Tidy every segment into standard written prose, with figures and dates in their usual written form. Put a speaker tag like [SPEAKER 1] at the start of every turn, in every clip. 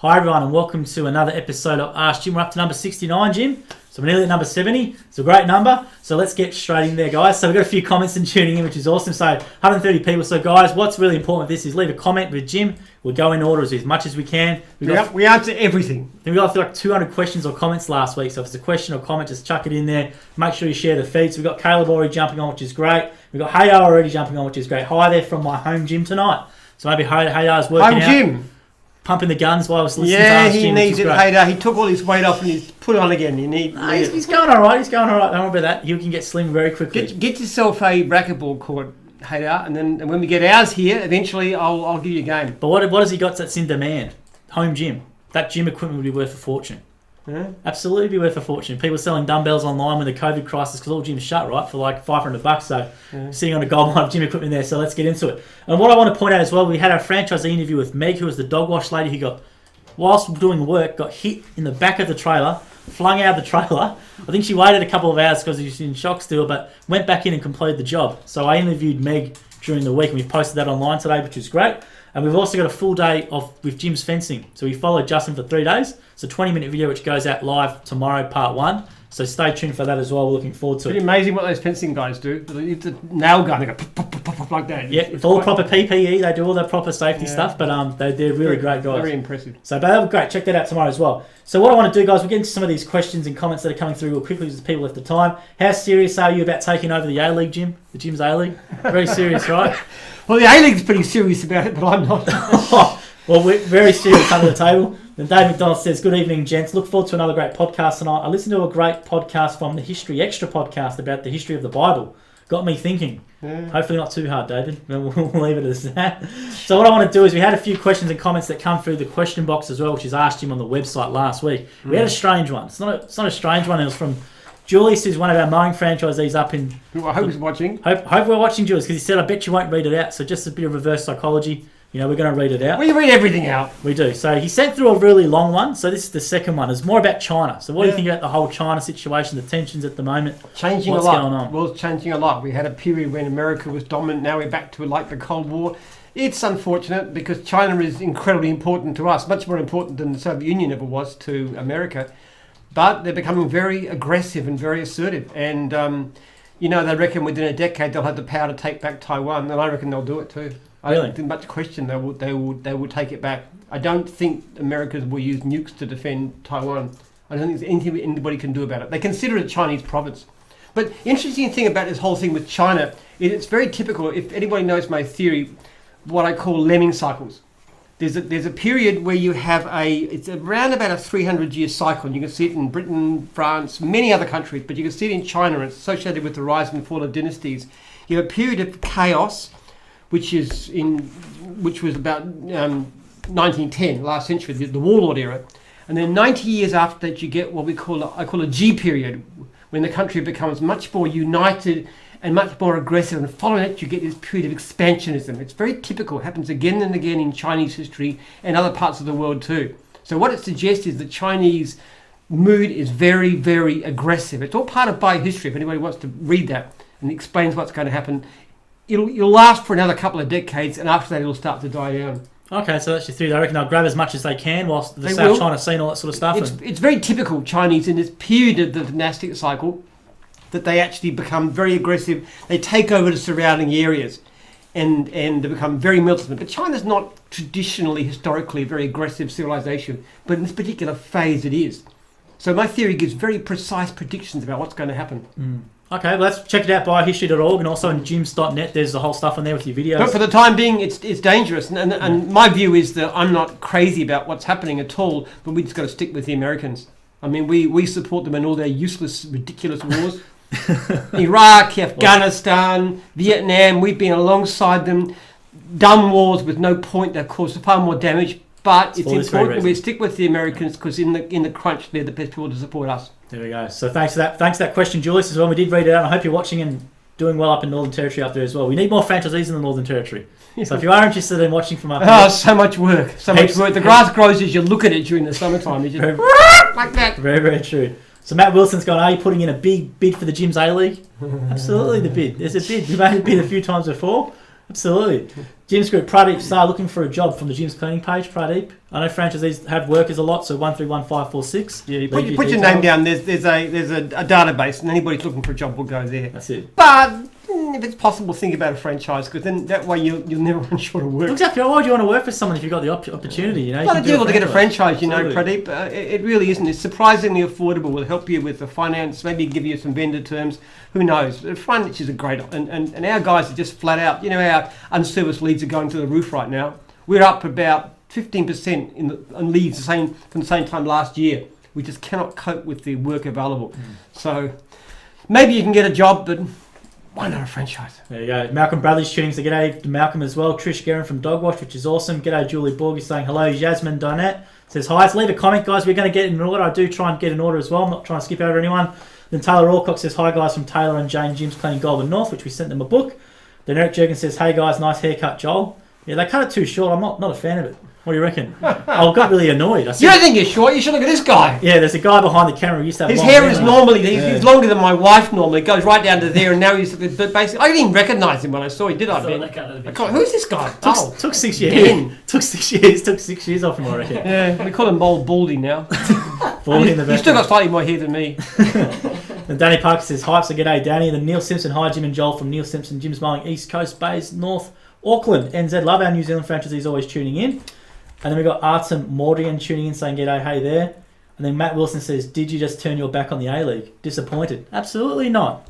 [SPEAKER 1] Hi everyone and welcome to another episode of Ask Jim. We're up to number 69, Jim. So we're nearly at number 70. It's a great number. So let's get straight in there, guys. So we've got a few comments and tuning in, which is awesome. So 130 people. So guys, what's really important with this is leave a comment with Jim. We'll go in order as much as we can.
[SPEAKER 2] We answer everything.
[SPEAKER 1] We got like 200 questions or comments last week. So if it's a question or comment, just chuck it in there. Make sure you share the feed. So we've got Caleb already jumping on, which is great. We've got Hayo already jumping on, which is great. Hi there from my home gym tonight. So maybe Hayo's working out.
[SPEAKER 2] Home gym.
[SPEAKER 1] Pumping the guns while I was listening to
[SPEAKER 2] Yeah,
[SPEAKER 1] Ask
[SPEAKER 2] he
[SPEAKER 1] Jim,
[SPEAKER 2] needs it, Hader. He took all his weight off and he's put it on again.
[SPEAKER 1] He's going all right. Don't worry about that. You can get slim very quickly.
[SPEAKER 2] Get yourself a racquetball court, Hader, and when we get ours here, eventually I'll give you a game.
[SPEAKER 1] But what has he got that's in demand? Home gym. That gym equipment would be worth a fortune.
[SPEAKER 2] Yeah.
[SPEAKER 1] Absolutely be worth a fortune. People selling dumbbells online with the COVID crisis because all gyms shut, right, for like $500. So sitting on a gold mine of gym equipment there. So let's get into it. And what I want to point out as well, we had our franchisee interview with Meg, who was the dog wash lady who got, whilst doing work, got hit in the back of the trailer, flung out of the trailer. I think she waited a couple of hours because she was in shock still, but went back in and completed the job. So I interviewed Meg during the week and we've posted that online today, which is great. And we've also got a full day with Jim's fencing. So we followed Justin for 3 days. It's a 20-minute video which goes out live tomorrow, part 1. So stay tuned for that as well. We're looking forward to it.
[SPEAKER 2] Pretty amazing what those fencing guys do. The nail gun, they go pop, pop, pop, pop, like that.
[SPEAKER 1] Yeah, with all the proper PPE, they do all that proper safety stuff, but they're really great guys.
[SPEAKER 2] Very impressive.
[SPEAKER 1] So that'll be great. Check that out tomorrow as well. So what I want to do, guys, we'll get into some of these questions and comments that are coming through real quickly as people have the time. How serious are you about taking over the A-League, Jim? The gym's A-League? Very serious, right?
[SPEAKER 2] Well, the A-League's pretty serious about it, but I'm not.
[SPEAKER 1] Well, we're very serious under the table. Then Dave McDonald says, good evening, gents. Look forward to another great podcast tonight. I listened to a great podcast from the History Extra podcast about the history of the Bible. Got me thinking. Yeah. Hopefully not too hard, David. We'll leave it as that. So what I want to do is we had a few questions and comments that come through the question box as well, which is asked him on the website last week. We had a strange one. It's not a strange one. It was from Julius, who's one of our mowing franchisees up in...
[SPEAKER 2] I hope he's watching.
[SPEAKER 1] Hope we're watching, Julius, because he said, I bet you won't read it out. So just a bit of reverse psychology. You know, we're going to read it out.
[SPEAKER 2] We read everything out.
[SPEAKER 1] We do. So he sent through a really long one. So this is the second one. It's more about China. So what do you think about the whole China situation, the tensions at the moment?
[SPEAKER 2] Changing
[SPEAKER 1] What's
[SPEAKER 2] a lot.
[SPEAKER 1] going on?
[SPEAKER 2] Well, it's changing a lot. We had a period when America was dominant. Now we're back to like the Cold War. It's unfortunate because China is incredibly important to us, much more important than the Soviet Union ever was to America. But they're becoming very aggressive and very assertive. And, they reckon within a decade they'll have the power to take back Taiwan. And I reckon they'll do it too. I don't think much question they will take it back. I don't think Americans will use nukes to defend Taiwan. I don't think there's anything anybody can do about it. They consider it a Chinese province. But interesting thing about this whole thing with China is it's very typical. If anybody knows my theory, what I call lemming cycles. There's a period where you have it's around about a 300-year cycle. And you can see it in Britain, France, many other countries, but you can see it in China. It's associated with the rise and fall of dynasties. You have a period of chaos, which was about 1910, last century, the warlord era. And then 90 years after that, you get what I call a G period, when the country becomes much more united and much more aggressive. And following it, you get this period of expansionism. It's very typical. It happens again and again in Chinese history and other parts of the world too. So what it suggests is the Chinese mood is very, very aggressive. It's all part of biohistory. If anybody wants to read that and explains what's going to happen, it'll last for another couple of decades, and after that it'll start to die down.
[SPEAKER 1] Okay, so that's your theory. I reckon they'll grab as much as they can whilst the South China Sea and all that sort of stuff.
[SPEAKER 2] It's very typical Chinese in this period of the dynastic cycle that they actually become very aggressive. They take over the surrounding areas and they become very militant. But China's not traditionally, historically, a very aggressive civilization, but in this particular phase it is. So my theory gives very precise predictions about what's going to happen.
[SPEAKER 1] Okay, well, let's check it out by history.org and also on gyms.net. There's the whole stuff on there with your videos.
[SPEAKER 2] But for the time being, it's dangerous. And my view is that I'm not crazy about what's happening at all, but we just got to stick with the Americans. I mean, we support them in all their useless, ridiculous wars. Iraq, Afghanistan, Vietnam, we've been alongside them. Dumb wars with no point that cause far more damage. But it's important we stick with the Americans because in the crunch, they're the best people to support us.
[SPEAKER 1] There we go. So thanks for that. Thanks for that question, Julius, as well. We did read it out. I hope you're watching and doing well up in Northern Territory up there as well. We need more franchisees in the Northern Territory. So if you are interested in watching from up there...
[SPEAKER 2] so much work. The grass grows as you look at it during the summertime. You just like that.
[SPEAKER 1] Very, very true. So Matt Wilson's gone, are you putting in a big bid for the Gym's A-League? Absolutely the bid. There's a bid. We've made a bid a few times before. Absolutely. Jim's Group, Pradeep Sar looking for a job from the Jim's cleaning page, Pradeep. I know franchisees have workers a lot, so 131546.
[SPEAKER 2] Yeah, you put your name down. There's a database, and anybody looking for a job will go there.
[SPEAKER 1] That's it.
[SPEAKER 2] But if it's possible, think about a franchise, because then that way you'll never run short of work.
[SPEAKER 1] Exactly. Why would you want to work for someone if you've got the opportunity? You know,
[SPEAKER 2] It's not a deal to get a franchise, you know,
[SPEAKER 1] Absolutely.
[SPEAKER 2] Pradeep. It really isn't. It's surprisingly affordable. Will help you with the finance, maybe give you some vendor terms. Who knows? Finance is a great, and our guys are just flat out. You know, our unserviced leads are going to the roof right now. We're up about 15% on leads from the same time last year. We just cannot cope with the work available. So maybe you can get a job, but why not a franchise?
[SPEAKER 1] There you go. Malcolm Bradley's tuning, so g'day to Malcolm as well. Trish Guerin from Dogwash, which is awesome. G'day Julie Borg is saying hello. Jasmine Donette says hi. So leave a comment, guys. We're going to get in order. I do try and get in order as well. I'm not trying to skip over anyone. Then Taylor Alcock says hi, guys, from Taylor and Jane Jim's Cleaning Goulburn North, which we sent them a book. Then Eric Jurgen says, hey, guys, nice haircut, Joel. Yeah, they cut it too short. I'm not a fan of it. What do you reckon? I got really annoyed.
[SPEAKER 2] You don't think you're short? You should look at this guy.
[SPEAKER 1] Yeah, there's a guy behind the camera who used to have
[SPEAKER 2] His
[SPEAKER 1] long
[SPEAKER 2] hair is
[SPEAKER 1] hair.
[SPEAKER 2] normally, he's longer than my wife normally. It goes right down to there, and now he's, but basically, I didn't even recognise him when I saw him, did I, Ben? Who's this guy?
[SPEAKER 1] Took 6 years.
[SPEAKER 2] Ben.
[SPEAKER 1] Took 6 years off him, I reckon.
[SPEAKER 2] Yeah, we call him Old Baldy now.
[SPEAKER 1] Baldy in the
[SPEAKER 2] He's still got slightly more hair than me.
[SPEAKER 1] And Danny Parker says, hi, so g'day, Danny. And then Neil Simpson, hi, Jim and Joel from Neil Simpson, Jim's Mowing, East Coast Bays, North Auckland, NZ. Love our New Zealand franchisees always tuning in. And then we've got Artem Mordian tuning in saying, g'day, hey there. And then Matt Wilson says, did you just turn your back on the A-League? Disappointed? Absolutely not.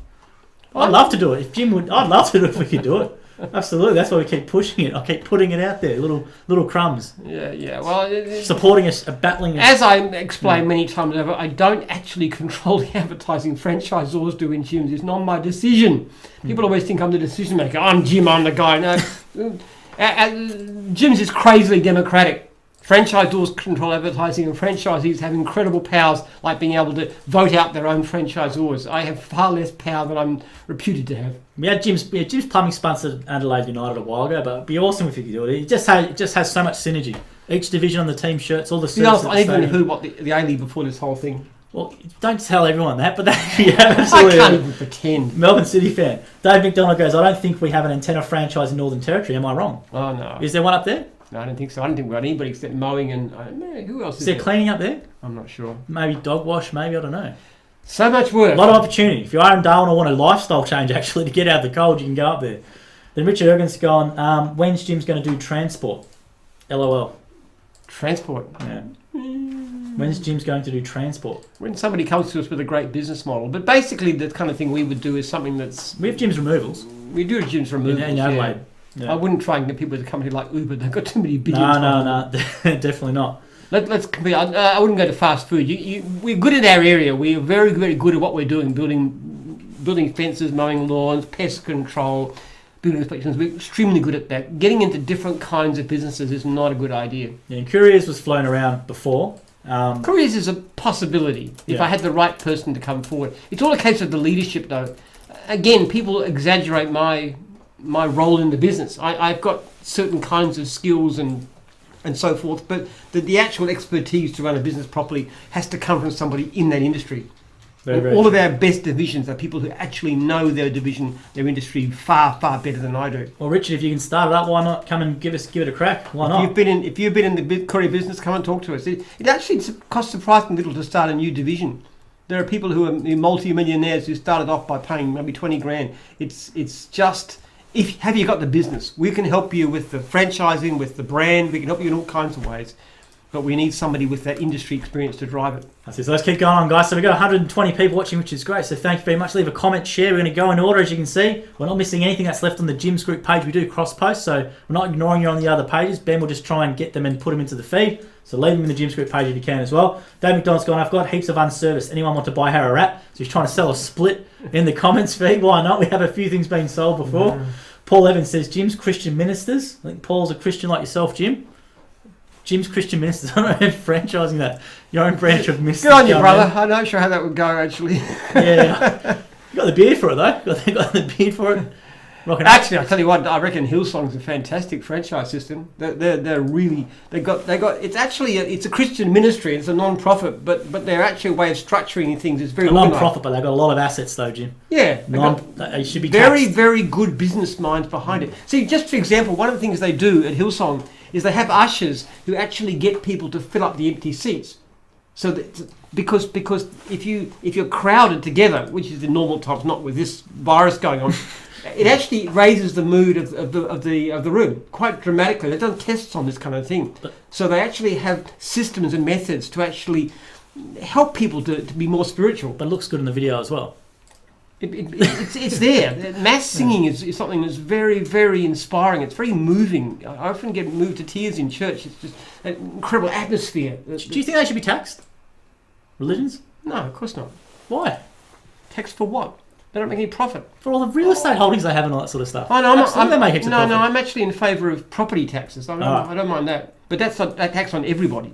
[SPEAKER 1] I'd love to do it. If Jim would, I'd love to do it if we could do it. Absolutely. That's why we keep pushing it. I keep putting it out there, little crumbs.
[SPEAKER 2] Yeah. Well,
[SPEAKER 1] supporting us, battling us.
[SPEAKER 2] As I explained many times over, I don't actually control the advertising. Franchisors do in gyms. It's not my decision. People always think I'm the decision maker. I'm Jim. I'm the guy. No, gyms is crazily democratic. Franchisors control advertising, and franchisees have incredible powers, like being able to vote out their own franchisors. I have far less power than I'm reputed to have.
[SPEAKER 1] We had Jim's Plumbing sponsored Adelaide United a while ago, but it'd be awesome if you could do it. It just has so much synergy. Each division on the team shirts, all the services.
[SPEAKER 2] I even heard what the A-League before this whole thing.
[SPEAKER 1] Well, don't tell everyone that, but absolutely.
[SPEAKER 2] I can't even pretend.
[SPEAKER 1] Melbourne City fan. Dave McDonald goes, I don't think we have an antenna franchise in Northern Territory. Am I wrong?
[SPEAKER 2] Oh, no.
[SPEAKER 1] Is there one up there?
[SPEAKER 2] No, I don't think so. I don't think we've got anybody except Mowing and... who else
[SPEAKER 1] Is there cleaning up there?
[SPEAKER 2] I'm not sure.
[SPEAKER 1] Maybe dog wash, maybe, I don't know.
[SPEAKER 2] So much work.
[SPEAKER 1] A lot of opportunity. If you are in Darwin or want a lifestyle change, actually, to get out of the cold, you can go up there. Then Richard Ergen's gone, when's Jim's going to do transport? LOL.
[SPEAKER 2] Transport?
[SPEAKER 1] Yeah. When's Jim's going to do transport?
[SPEAKER 2] When somebody comes to us with a great business model. But basically, the kind of thing we would do is something that's...
[SPEAKER 1] We have Jim's removals.
[SPEAKER 2] We do Jim's removals,
[SPEAKER 1] in Adelaide. Yeah.
[SPEAKER 2] I wouldn't try and get people to come here like Uber. They've got too many billions.
[SPEAKER 1] No, definitely not.
[SPEAKER 2] Let's compare. I wouldn't go to fast food. We're good at our area. We're very, very good at what we're doing. Building fences, mowing lawns, pest control, building inspections. We're extremely good at that. Getting into different kinds of businesses is not a good idea.
[SPEAKER 1] Yeah, and couriers was flown around before.
[SPEAKER 2] Couriers is a possibility if I had the right person to come forward. It's all a case of the leadership, though. Again, people exaggerate my role in the business. I've got certain kinds of skills and so forth, but the actual expertise to run a business properly has to come from somebody in that industry. All of our best divisions are people who actually know their division, their industry far, far better than I do.
[SPEAKER 1] Well, Richard, if you can start it up, why not come and give it a crack? Why not?
[SPEAKER 2] If you've been in the courier business, come and talk to us. It actually costs surprisingly little to start a new division. There are people who are multi-millionaires who started off by paying maybe 20 grand. It's just, have you got the business? We can help you with the franchising, with the brand. We can help you in all kinds of ways. But we need somebody with that industry experience to drive it.
[SPEAKER 1] That's it. So let's keep going on, guys. So we've got 120 people watching, which is great. So thank you very much. Leave a comment, share. We're going to go in order, as you can see. We're not missing anything that's left on the Jim's Group page. We do cross-post, so we're not ignoring you on the other pages. Ben will just try and get them and put them into the feed. So leave them in the Jim's Group page if you can as well. Dave McDonald's gone, I've got heaps of unserviced. Anyone want to buy her a wrap? So he's trying to sell a split in the comments feed. Why not? We have a few things being sold before. No. Paul Evans says, Jim's Christian Ministers. I think Paul's a Christian like yourself, Jim. Jim's Christian Ministers. I don't know if franchising that. Your own branch of ministers.
[SPEAKER 2] Good on you, brother. I'm not sure how that would go, actually.
[SPEAKER 1] Yeah. You got the beard for it, though. You got the beard for it. Rocking up.
[SPEAKER 2] Actually, I tell you what, I reckon Hillsong's a fantastic franchise system. They're really they got. It's actually it's a Christian ministry. It's a non-profit, but their actual way of structuring things is very
[SPEAKER 1] A
[SPEAKER 2] organised.
[SPEAKER 1] non-profit, but they've got a lot of assets though, Jim.
[SPEAKER 2] Yeah,
[SPEAKER 1] They should be
[SPEAKER 2] very,
[SPEAKER 1] taxed.
[SPEAKER 2] very good business minds behind it. See, just for example, one of the things they do at Hillsong is they have ushers who actually get people to fill up the empty seats. So that, because if you're crowded together, which is in normal times, not with this virus going on, it actually raises the mood of the room quite dramatically. They've done tests on this kind of thing, so they actually have systems and methods to actually help people to be more spiritual.
[SPEAKER 1] But it looks good in the video as well.
[SPEAKER 2] It's there. Mass singing is something that's very, very inspiring. It's very moving. I often get moved to tears in church. It's just an incredible atmosphere.
[SPEAKER 1] Do you think they should be taxed? Religions?
[SPEAKER 2] No, of course not.
[SPEAKER 1] Why?
[SPEAKER 2] Tax for what? They don't make any profit.
[SPEAKER 1] For all the real estate holdings they have and all that sort of stuff.
[SPEAKER 2] Oh, no,
[SPEAKER 1] Absolutely, they make heaps of profit.
[SPEAKER 2] I'm actually in favour of property taxes. I don't mind that. But that's a tax on everybody.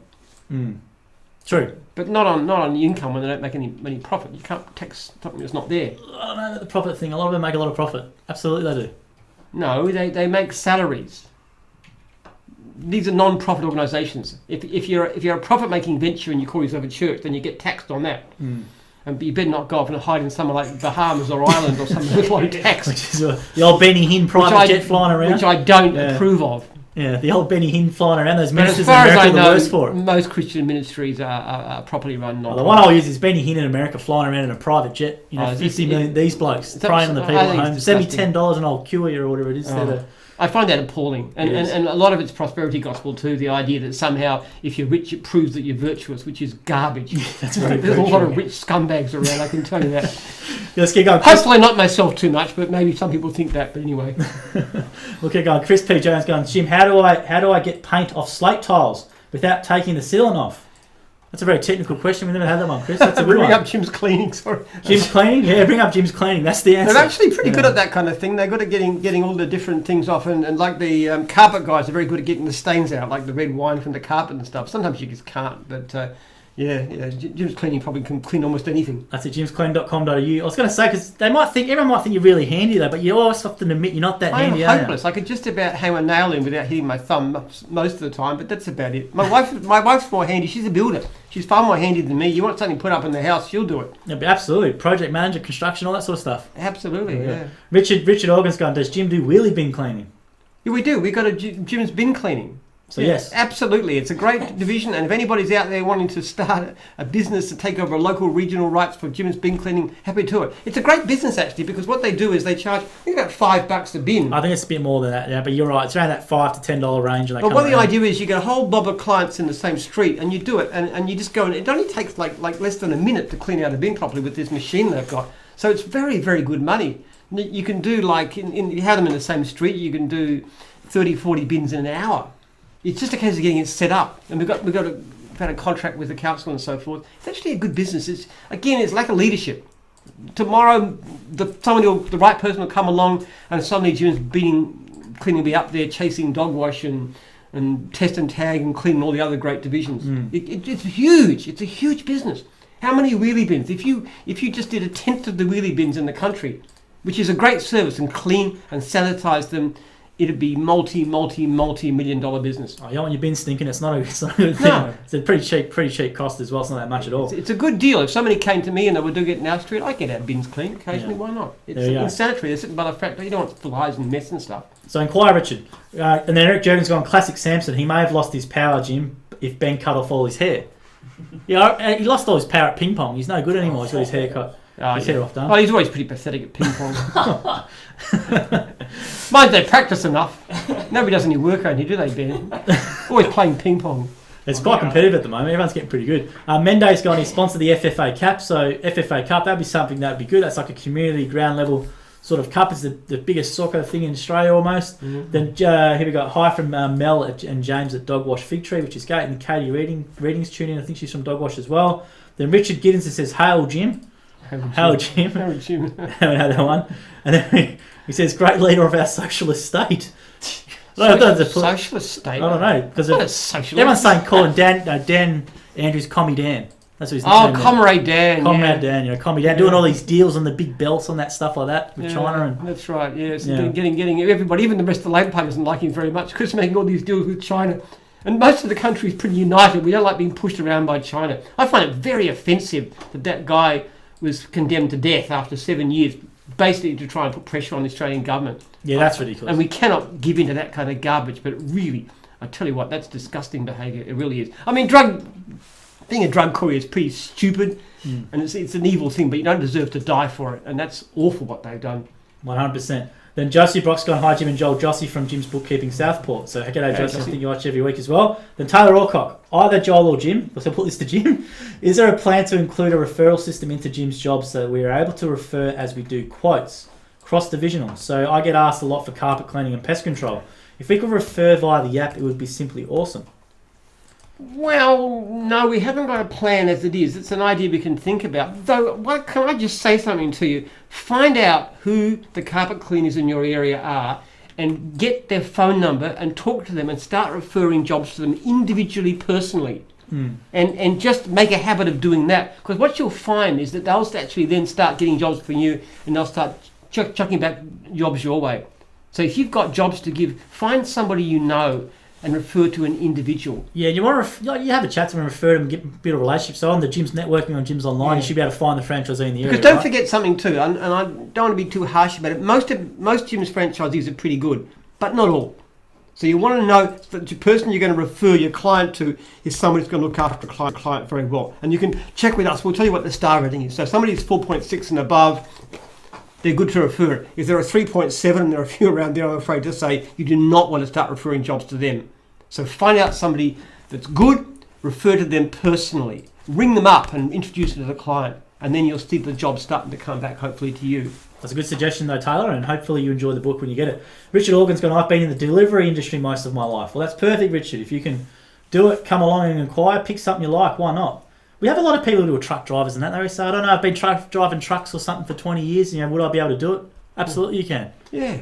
[SPEAKER 1] True.
[SPEAKER 2] But not on the income when they don't make any profit. You can't tax something that's not there.
[SPEAKER 1] I don't know about the profit thing. A lot of them make a lot of profit. Absolutely they do.
[SPEAKER 2] No, they make salaries. These are non-profit organisations. If you're a profit-making venture and you call yourself a church, then you get taxed on that. And you better not go off and hide in somewhere like Bahamas or Ireland or something with low tax.
[SPEAKER 1] Which is the old Benny Hinn private jet flying around.
[SPEAKER 2] Which I don't approve of.
[SPEAKER 1] Yeah, the old Benny Hinn flying around. Those
[SPEAKER 2] But as
[SPEAKER 1] ministers in
[SPEAKER 2] far as
[SPEAKER 1] America
[SPEAKER 2] I
[SPEAKER 1] are the worst for
[SPEAKER 2] know,
[SPEAKER 1] it.
[SPEAKER 2] most Christian ministries are properly run.
[SPEAKER 1] The one I'll use is Benny Hinn in America flying around in a private jet. 50 million. These blokes preying on the people at home. Send me $10 and I'll cure you or whatever it is.
[SPEAKER 2] I find that appalling, and a lot of it's prosperity gospel too. The idea that somehow if you're rich, it proves that you're virtuous, which is garbage.
[SPEAKER 1] That's very
[SPEAKER 2] There's
[SPEAKER 1] true.
[SPEAKER 2] a lot of rich scumbags around. I can tell you that.
[SPEAKER 1] Let's keep going.
[SPEAKER 2] Hopefully not myself too much, but maybe some people think that. But anyway,
[SPEAKER 1] We'll keep going. Chris P. Jones going, Jim, how do I get paint off slate tiles without taking the sealant off? That's a very technical question. We never had that one, Chris. That's a good
[SPEAKER 2] bring
[SPEAKER 1] one.
[SPEAKER 2] up Jim's cleaning. Sorry,
[SPEAKER 1] Jim's cleaning? Yeah, bring up Jim's cleaning. That's the answer.
[SPEAKER 2] they're actually pretty good at that kind of thing. They're good at getting all the different things off, and like the carpet guys are very good at getting the stains out, like the red wine from the carpet and stuff. Sometimes you just can't, but Jim's cleaning probably can clean almost anything.
[SPEAKER 1] That's at jimsclean.com.au. I was going to say, because everyone might think you're really handy though, but you always have to admit you're not that handy,
[SPEAKER 2] I'm hopeless. I could just about hammer a nail in without hitting my thumb most of the time, but that's about it. My wife's more handy. She's a builder. She's far more handy than me. You want something put up in the house, she'll do it.
[SPEAKER 1] Yeah, but absolutely. Project manager, construction, all that sort of stuff.
[SPEAKER 2] Absolutely, yeah.
[SPEAKER 1] Richard Organ's going, does Jim do wheelie bin cleaning?
[SPEAKER 2] Yeah, we do. We've got a Jim's bin cleaning.
[SPEAKER 1] So yes.
[SPEAKER 2] Absolutely. It's a great division, and if anybody's out there wanting to start a business to take over local regional rights for Jim's bin cleaning, happy to it. It's a great business actually, because what they do is they charge, I think, about $5 a bin.
[SPEAKER 1] I think it's a bit more than that, yeah, but you're right. It's around that $5 to $10 range. And
[SPEAKER 2] But what the idea is, you get a whole mob of clients in the same street, and you do it, and you just go, and it only takes like less than a minute to clean out a bin properly with this machine they've got. So it's very, very good money. You can do like, you have them in the same street, you can do 30, 40 bins in an hour. It's just a case of getting it set up, and we've had a contract with the council and so forth. It's actually a good business. It's lack of leadership. Tomorrow, the right person will come along, and suddenly Jim's cleaning will be up there chasing dog wash and test and tag and cleaning all the other great divisions. It's huge. It's a huge business. How many wheelie bins? If you just did a tenth of the wheelie bins in the country, which is a great service, and clean and sanitize them, it'd be multi-million dollar business.
[SPEAKER 1] Oh, you don't want your bin stinking. It's not a good thing.
[SPEAKER 2] No.
[SPEAKER 1] It's a pretty cheap cost as well. It's not that much at all.
[SPEAKER 2] It's a good deal. If somebody came to me and they would do it in our street, I'd get our bins clean occasionally. Why not? It's sanitary. They're sitting by the factory. You don't want flies and mess and stuff.
[SPEAKER 1] So inquire Richard. And then Eric Jurgen's gone, classic Samson. He may have lost his power, Jim, if Ben cut off all his hair. Yeah, he lost all his power at ping pong. He's no good anymore. He's got his hair cut. His hair off done.
[SPEAKER 2] Oh, he's always pretty pathetic at ping pong. Mind they practice enough. Nobody does any work around here, do they, Ben? Always playing ping pong.
[SPEAKER 1] It's quite competitive at the moment. Everyone's getting pretty good. Mendes gone. He sponsored the FFA Cup. So FFA Cup, that'd be something that'd be good. That's like a community ground level sort of cup. It's the biggest soccer thing in Australia almost. Mm-hmm. Then here we got hi from Mel and James at Dogwash Fig Tree, which is great. And Katie Reading's tuning in. I think she's from Dogwash as well. Then Richard Giddens says, "Hail Jim." Hail Jim.
[SPEAKER 2] Hail Jim.
[SPEAKER 1] Haven't had that one. And then he says, "Great leader of our socialist state."
[SPEAKER 2] Socialist state?
[SPEAKER 1] I don't know. Because
[SPEAKER 2] what is socialist?
[SPEAKER 1] Everyone's saying calling Dan Andrews Commie Dan. That's what his nickname is.
[SPEAKER 2] Comrade Dan.
[SPEAKER 1] Comrade Dan, Comrade Dan, doing all these deals on the big belts on that stuff like that with China. And
[SPEAKER 2] that's right, yes. Getting everybody, even the rest of the Labour Party doesn't like him very much because he's making all these deals with China. And most of the country is pretty united. We don't like being pushed around by China. I find it very offensive that guy was condemned to death after 7 years, basically to try and put pressure on the Australian government.
[SPEAKER 1] Yeah, that's ridiculous.
[SPEAKER 2] And we cannot give in to that kind of garbage, but really, I tell you what, that's disgusting behaviour. It really is. I mean, being a drug courier is pretty stupid, and it's an evil thing, but you don't deserve to die for it, and that's awful what they've done.
[SPEAKER 1] 100%. Then Josie Brock's gone, hi Jim and Joel, Josie from Jim's Bookkeeping Southport. So g'day Josie, I think you watch every week as well. Then Taylor Alcock, either Joel or Jim, so put this to Jim. Is there a plan to include a referral system into Jim's job so that we are able to refer as we do quotes, cross-divisional? So I get asked a lot for carpet cleaning and pest control. If we could refer via the app, it would be simply awesome.
[SPEAKER 2] Well, no, we haven't got a plan as it is. It's an idea we can think about. Though, can I just say something to you? Find out who the carpet cleaners in your area are and get their phone number and talk to them and start referring jobs to them individually, personally. And just make a habit of doing that. Because what you'll find is that they'll actually then start getting jobs for you and they'll start chucking back jobs your way. So if you've got jobs to give, find somebody you know and refer to an individual. Yeah,
[SPEAKER 1] you want to you have a chat to them and refer them and get a bit of a relationship. So on the Jim's networking on Jim's online, you should be able to find the franchisee in the area.
[SPEAKER 2] Because don't forget something too, and I don't want to be too harsh about it. Most Jim's franchisees are pretty good, but not all. So you want to know that the person you're going to refer your client to is somebody who's going to look after the client very well. And you can check with us. We'll tell you what the star rating is. So if somebody's 4.6 and above, they're good to refer. If there are 3.7 and there are a few around there, I'm afraid to say you do not want to start referring jobs to them. So find out somebody that's good, refer to them personally, ring them up and introduce them to the client, and then you'll see the job starting to come back hopefully to you.
[SPEAKER 1] That's a good suggestion though, Taylor, and hopefully you enjoy the book when you get it. Richard Organ's gone, I've been in the delivery industry most of my life. Well, that's perfect, Richard. If you can do it, come along and inquire, pick something you like, why not? We have a lot of people who are truck drivers and that. They say, I don't know, I've been driving trucks or something for 20 years. Would I be able to do it? Absolutely, you can.
[SPEAKER 2] Yeah,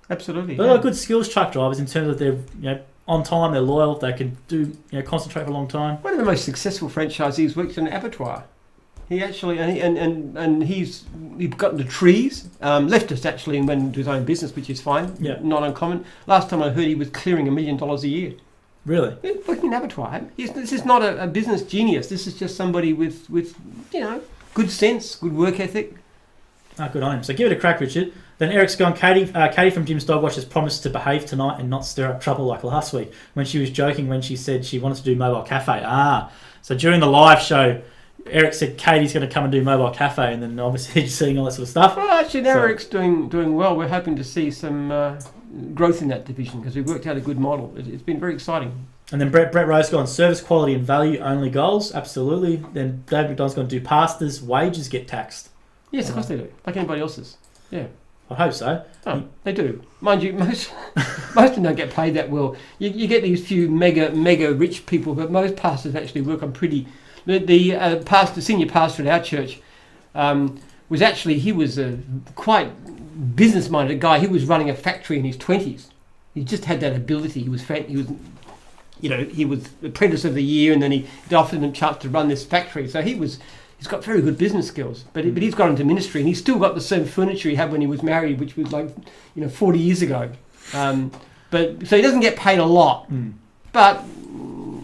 [SPEAKER 2] absolutely.
[SPEAKER 1] They're good skills, truck drivers, in terms of they're on time, they're loyal, they can do concentrate for a long time.
[SPEAKER 2] One of the most successful franchisees works in an abattoir. He actually and he's got into trees, left us actually and went into his own business, which is fine.
[SPEAKER 1] Yeah,
[SPEAKER 2] not uncommon. Last time I heard, he was clearing $1 million a year.
[SPEAKER 1] Really?
[SPEAKER 2] Working in an abattoir. This is not a business genius. This is just somebody with good sense, good work ethic.
[SPEAKER 1] Good on him. So give it a crack, Richard. Then Eric's gone, Katie from Jim's Dog Wash has promised to behave tonight and not stir up trouble like last week when she was joking when she said she wanted to do mobile cafe. So during the live show, Eric said Katie's going to come and do mobile cafe, and then obviously you're seeing all that sort of stuff.
[SPEAKER 2] Well, actually now Eric's doing well. We're hoping to see some growth in that division because we've worked out a good model. It's been very exciting. And
[SPEAKER 1] then Brett Rose gone, service quality and value only goals. Absolutely. Then David McDonald's going to do pastors' wages get taxed.
[SPEAKER 2] Yes, of course they do. Like anybody else's. Yeah.
[SPEAKER 1] I hope so.
[SPEAKER 2] Oh, they do. Mind you, most of them don't get paid that well. You get these few mega rich people, but most pastors actually work on pretty... The senior pastor at our church was actually, he was a quite business-minded guy. He was running a factory in his 20s. He just had that ability. He was apprentice of the year, and then he offered him a chance to run this factory. So he's got very good business skills, but he's got into ministry, and he's still got the same furniture he had when he was married, which was 40 years ago. So he doesn't get paid a lot, but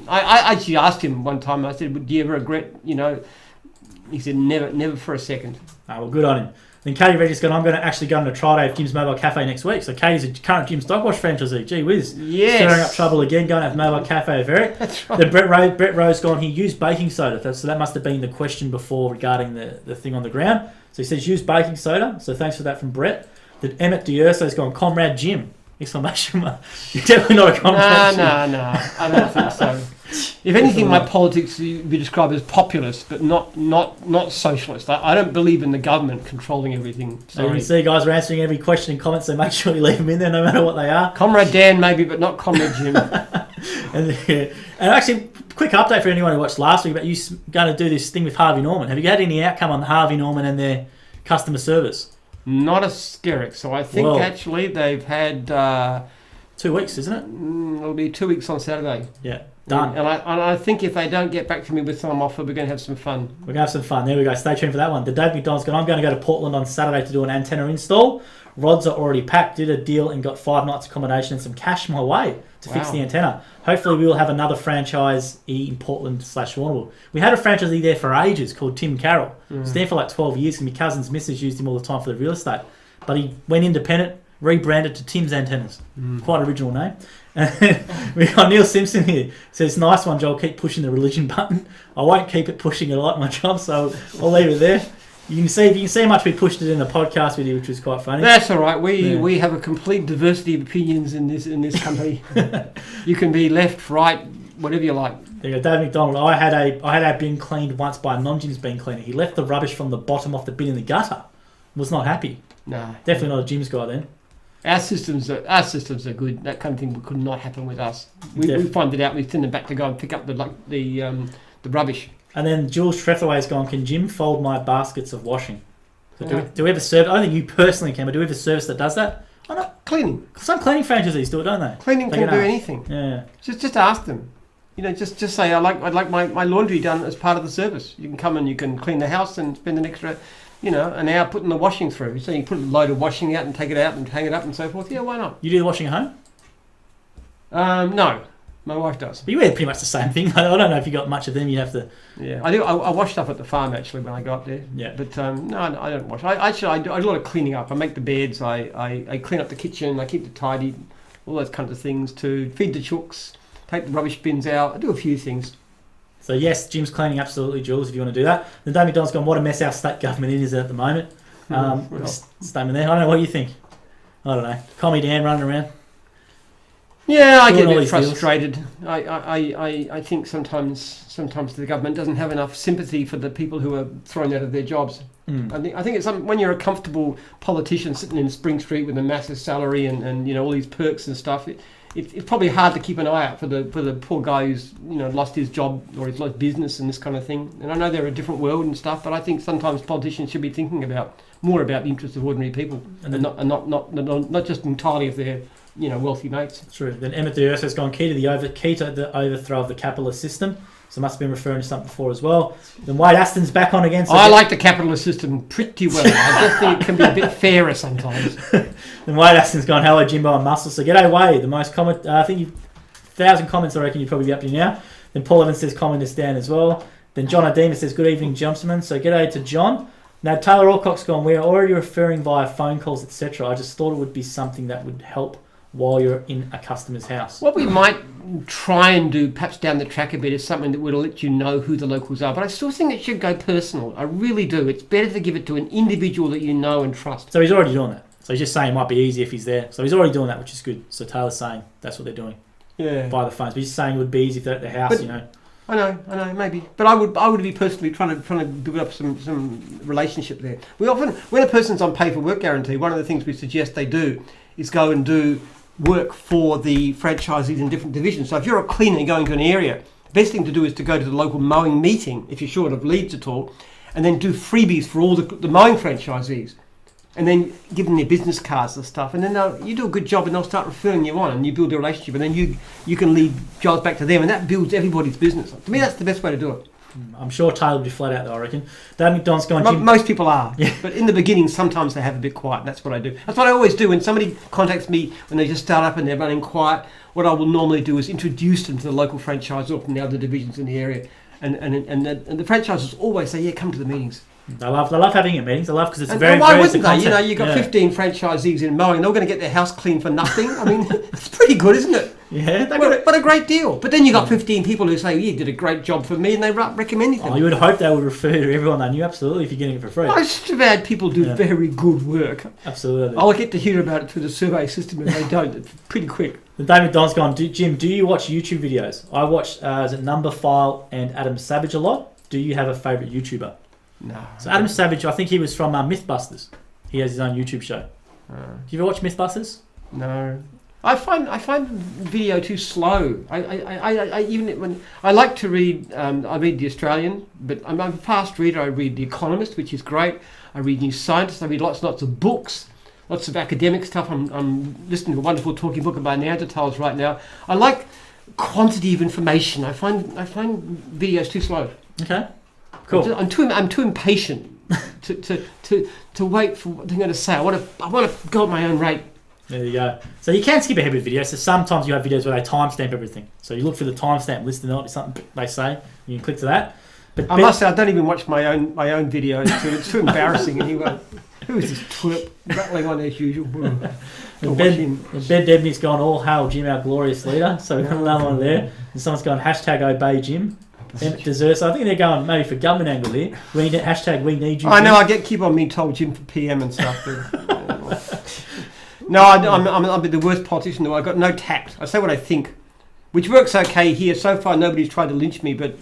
[SPEAKER 2] I actually asked him one time. I said, "Would you ever regret?" He said, "Never for a second."
[SPEAKER 1] Well, good on him. Then Katie Reggie's gone, I'm going to actually go on a trial day of Jim's Mobile Cafe next week. So Katie's a current Jim's Dog Wash franchisee. Gee whiz.
[SPEAKER 2] Yes.
[SPEAKER 1] Stirring up trouble again, going to have Mobile Cafe of Eric.
[SPEAKER 2] That's right.
[SPEAKER 1] Then Brett Rose gone, he used baking soda. So that must have been the question before regarding the thing on the ground. So he says, use baking soda. So thanks for that from Brett. Then Emmett D'Urso's gone, Comrade Jim. Exclamation mark. You're definitely not a comrade.
[SPEAKER 2] No. I don't think so. If anything, my politics would be described as populist, but not socialist. I don't believe in the government controlling everything.
[SPEAKER 1] So you can see, guys, we're answering every question and comment, so make sure you leave them in there, no matter what they are.
[SPEAKER 2] Comrade Dan, maybe, but not Comrade Jim.
[SPEAKER 1] and actually, quick update for anyone who watched last week about you going to do this thing with Harvey Norman. Have you had any outcome on Harvey Norman and their customer service?
[SPEAKER 2] Not a skerrick. So I think actually they've had...
[SPEAKER 1] 2 weeks, isn't it?
[SPEAKER 2] It'll be 2 weeks on Saturday.
[SPEAKER 1] Yeah. Done.
[SPEAKER 2] And I think if they don't get back to me with some offer, we're going to have some fun.
[SPEAKER 1] We're going to have some fun. There we go. Stay tuned for that one. The Dave McDonald's gone, I'm going to go to Portland on Saturday to do an antenna install. Rods are already packed. Did a deal and got 5 nights accommodation and some cash my way to fix the antenna. Hopefully we will have another franchisee in Portland/Warrnambool. We had a franchisee there for ages called Tim Carroll. He was there for like 12 years and my cousin's missus used him all the time for the real estate. But he went independent, rebranded to Tim's Antennas. Quite original name. And we got Neil Simpson here. Says, nice one, Joel. Keep pushing the religion button. I won't keep it pushing it. I like my job, so I'll leave it there. You can see how much we pushed it in the podcast video, which was quite funny.
[SPEAKER 2] That's all right. We have a complete diversity of opinions in this company. You can be left, right, whatever you like.
[SPEAKER 1] There you go, Dave McDonald. I had our bin cleaned once by a non-gym's bin cleaner. He left the rubbish from the bottom off the bin in the gutter. Was not happy.
[SPEAKER 2] No,
[SPEAKER 1] definitely not a gym's guy then.
[SPEAKER 2] Our systems are good. That kind of thing could not happen with us. We find it out. We send them back to go and pick up the rubbish.
[SPEAKER 1] And then Jules Trethaway's gone, can Jim fold my baskets of washing? So do we have a service? I don't think you personally can, but do we have a service that does that?
[SPEAKER 2] Oh, no, cleaning.
[SPEAKER 1] Some cleaning franchisees do it, don't they?
[SPEAKER 2] Cleaning can do anything.
[SPEAKER 1] Yeah.
[SPEAKER 2] Just ask them. Just say I'd like my laundry done as part of the service. You can come and you can clean the house and spend an extra, an hour putting the washing through. So you put a load of washing out and take it out and hang it up and so forth. Yeah, why not?
[SPEAKER 1] You do the washing at home?
[SPEAKER 2] No. My wife does.
[SPEAKER 1] But you wear pretty much the same thing. I don't know if you got much of them. You'd have to.
[SPEAKER 2] Yeah, I do. I wash stuff at the farm actually when I go up there.
[SPEAKER 1] Yeah.
[SPEAKER 2] But no, I don't wash. I do a lot of cleaning up. I make the beds. I clean up the kitchen. I keep it tidy. All those kinds of things too. Feed the chooks. Take the rubbish bins out. I do a few things.
[SPEAKER 1] So yes, Jim's cleaning absolutely, Jules. If you want to do that. Then Dave McDonald's gone. What a mess our state government is at the moment. Statement there. I don't know what you think. I don't know. Call me Dan running around.
[SPEAKER 2] Yeah, I get a bit frustrated. I think sometimes the government doesn't have enough sympathy for the people who are thrown out of their jobs. I think it's when you're a comfortable politician sitting in Spring Street with a massive salary and all these perks and stuff. It's probably hard to keep an eye out for the poor guy who's lost his job or he's lost business and this kind of thing. And I know they're a different world and stuff, but I think sometimes politicians should be thinking more about the interests of ordinary people and not just entirely of their wealthy mates.
[SPEAKER 1] True. Then Emmett Durst has gone key to the overthrow of the capitalist system. So must have been referring to something before as well. Then Wade Aston's back on again. So
[SPEAKER 2] I like the capitalist system pretty well. I just think it can be a bit fairer sometimes.
[SPEAKER 1] Then Wade Aston's gone, hello Jimbo and Muscle. So g'day Wade, the most comment. I think 1,000 comments I reckon you'd probably be up to now. Then Paul Evans says comment us down as well. Then John Adema says good evening gentlemen. So g'day to John. Now Taylor Alcock's gone, we are already referring via phone calls etc. I just thought it would be something that would help while you're in a customer's house.
[SPEAKER 2] What we might try and do, perhaps down the track a bit, is something that would let you know who the locals are. But I still think it should go personal. I really do. It's better to give it to an individual that you know and trust.
[SPEAKER 1] So he's already doing that. So he's just saying it might be easy if he's there. So he's already doing that, which is good. So Taylor's saying that's what they're doing.
[SPEAKER 2] Yeah.
[SPEAKER 1] By the phones. But he's saying it would be easy if they're at the house,
[SPEAKER 2] I know, maybe. But I would be personally trying to build up some relationship there. We often, when a person's on pay for work guarantee, one of the things we suggest they do is go and do work for the franchisees in different divisions. So if you're a cleaner going to an area, the best thing to do is to go to the local mowing meeting, if you're short of leads at all, and then do freebies for all the mowing franchisees. And then give them their business cards and stuff. And then you do a good job and they'll start referring you on and you build a relationship. And then you can lead jobs back to them and that builds everybody's business. To me, that's the best way to do it.
[SPEAKER 1] I'm sure Taylor will be flat out though, I reckon. Dave McDonald's gone...
[SPEAKER 2] Most people are. Yeah. But in the beginning, sometimes they have a bit quiet. And that's what I do. That's what I always do. When somebody contacts me when they just start up and they're running quiet, what I will normally do is introduce them to the local franchisor from the other divisions in the area. And the franchisors always say, yeah, come to the meetings.
[SPEAKER 1] They love having at meetings. I love because it's
[SPEAKER 2] very. Why wouldn't they? You've got 15 franchisees in mowing. They're all going to get their house clean for nothing. I mean, it's pretty good, isn't it?
[SPEAKER 1] Yeah.
[SPEAKER 2] What a great deal. But then you got 15 people who say, you did a great job for me, and they recommend it.
[SPEAKER 1] Oh, you would hope they would refer to everyone they knew. Absolutely, if you're getting it for free.
[SPEAKER 2] Most of our people do very good work.
[SPEAKER 1] Absolutely.
[SPEAKER 2] I'll get to hear about it through the survey system, if they don't. It's pretty quick.
[SPEAKER 1] David Don's gone, Jim, do you watch YouTube videos? I watch Numberphile and Adam Savage a lot. Do you have a favourite YouTuber?
[SPEAKER 2] No.
[SPEAKER 1] So Adam Savage, I think he was from Mythbusters. He has his own YouTube show. Do you ever watch Mythbusters?
[SPEAKER 2] No. I find video too slow. I even when I like to read, I read The Australian, but I'm a fast reader. I read The Economist, which is great. I read New Scientist. I read lots of books, lots of academic stuff. I'm listening to a wonderful talking book about Neanderthals right now. I like quantity of information. I find videos too slow.
[SPEAKER 1] Okay. Cool.
[SPEAKER 2] I'm too impatient to wait for what they're going to say. I want to go at my own rate.
[SPEAKER 1] There you go. So you can skip ahead with videos. So sometimes you have videos where they timestamp everything. So you look for the timestamp list and there'll be something they say. You can click to that. But
[SPEAKER 2] I must say, I don't even watch my own videos. It's too embarrassing. Anyway, who is this twerp rattling on as usual?
[SPEAKER 1] Ben Debney's gone, all hail Jim, our glorious leader. So we've got another one there. And someone's gone, hashtag obey Jim. Deserves. So I think they're going maybe for government angle here. We need you.
[SPEAKER 2] I know. I keep on being told Jim for PM and stuff. No, I'm the worst politician. I've got no tact. I say what I think, which works okay here. So far, nobody's tried to lynch me. But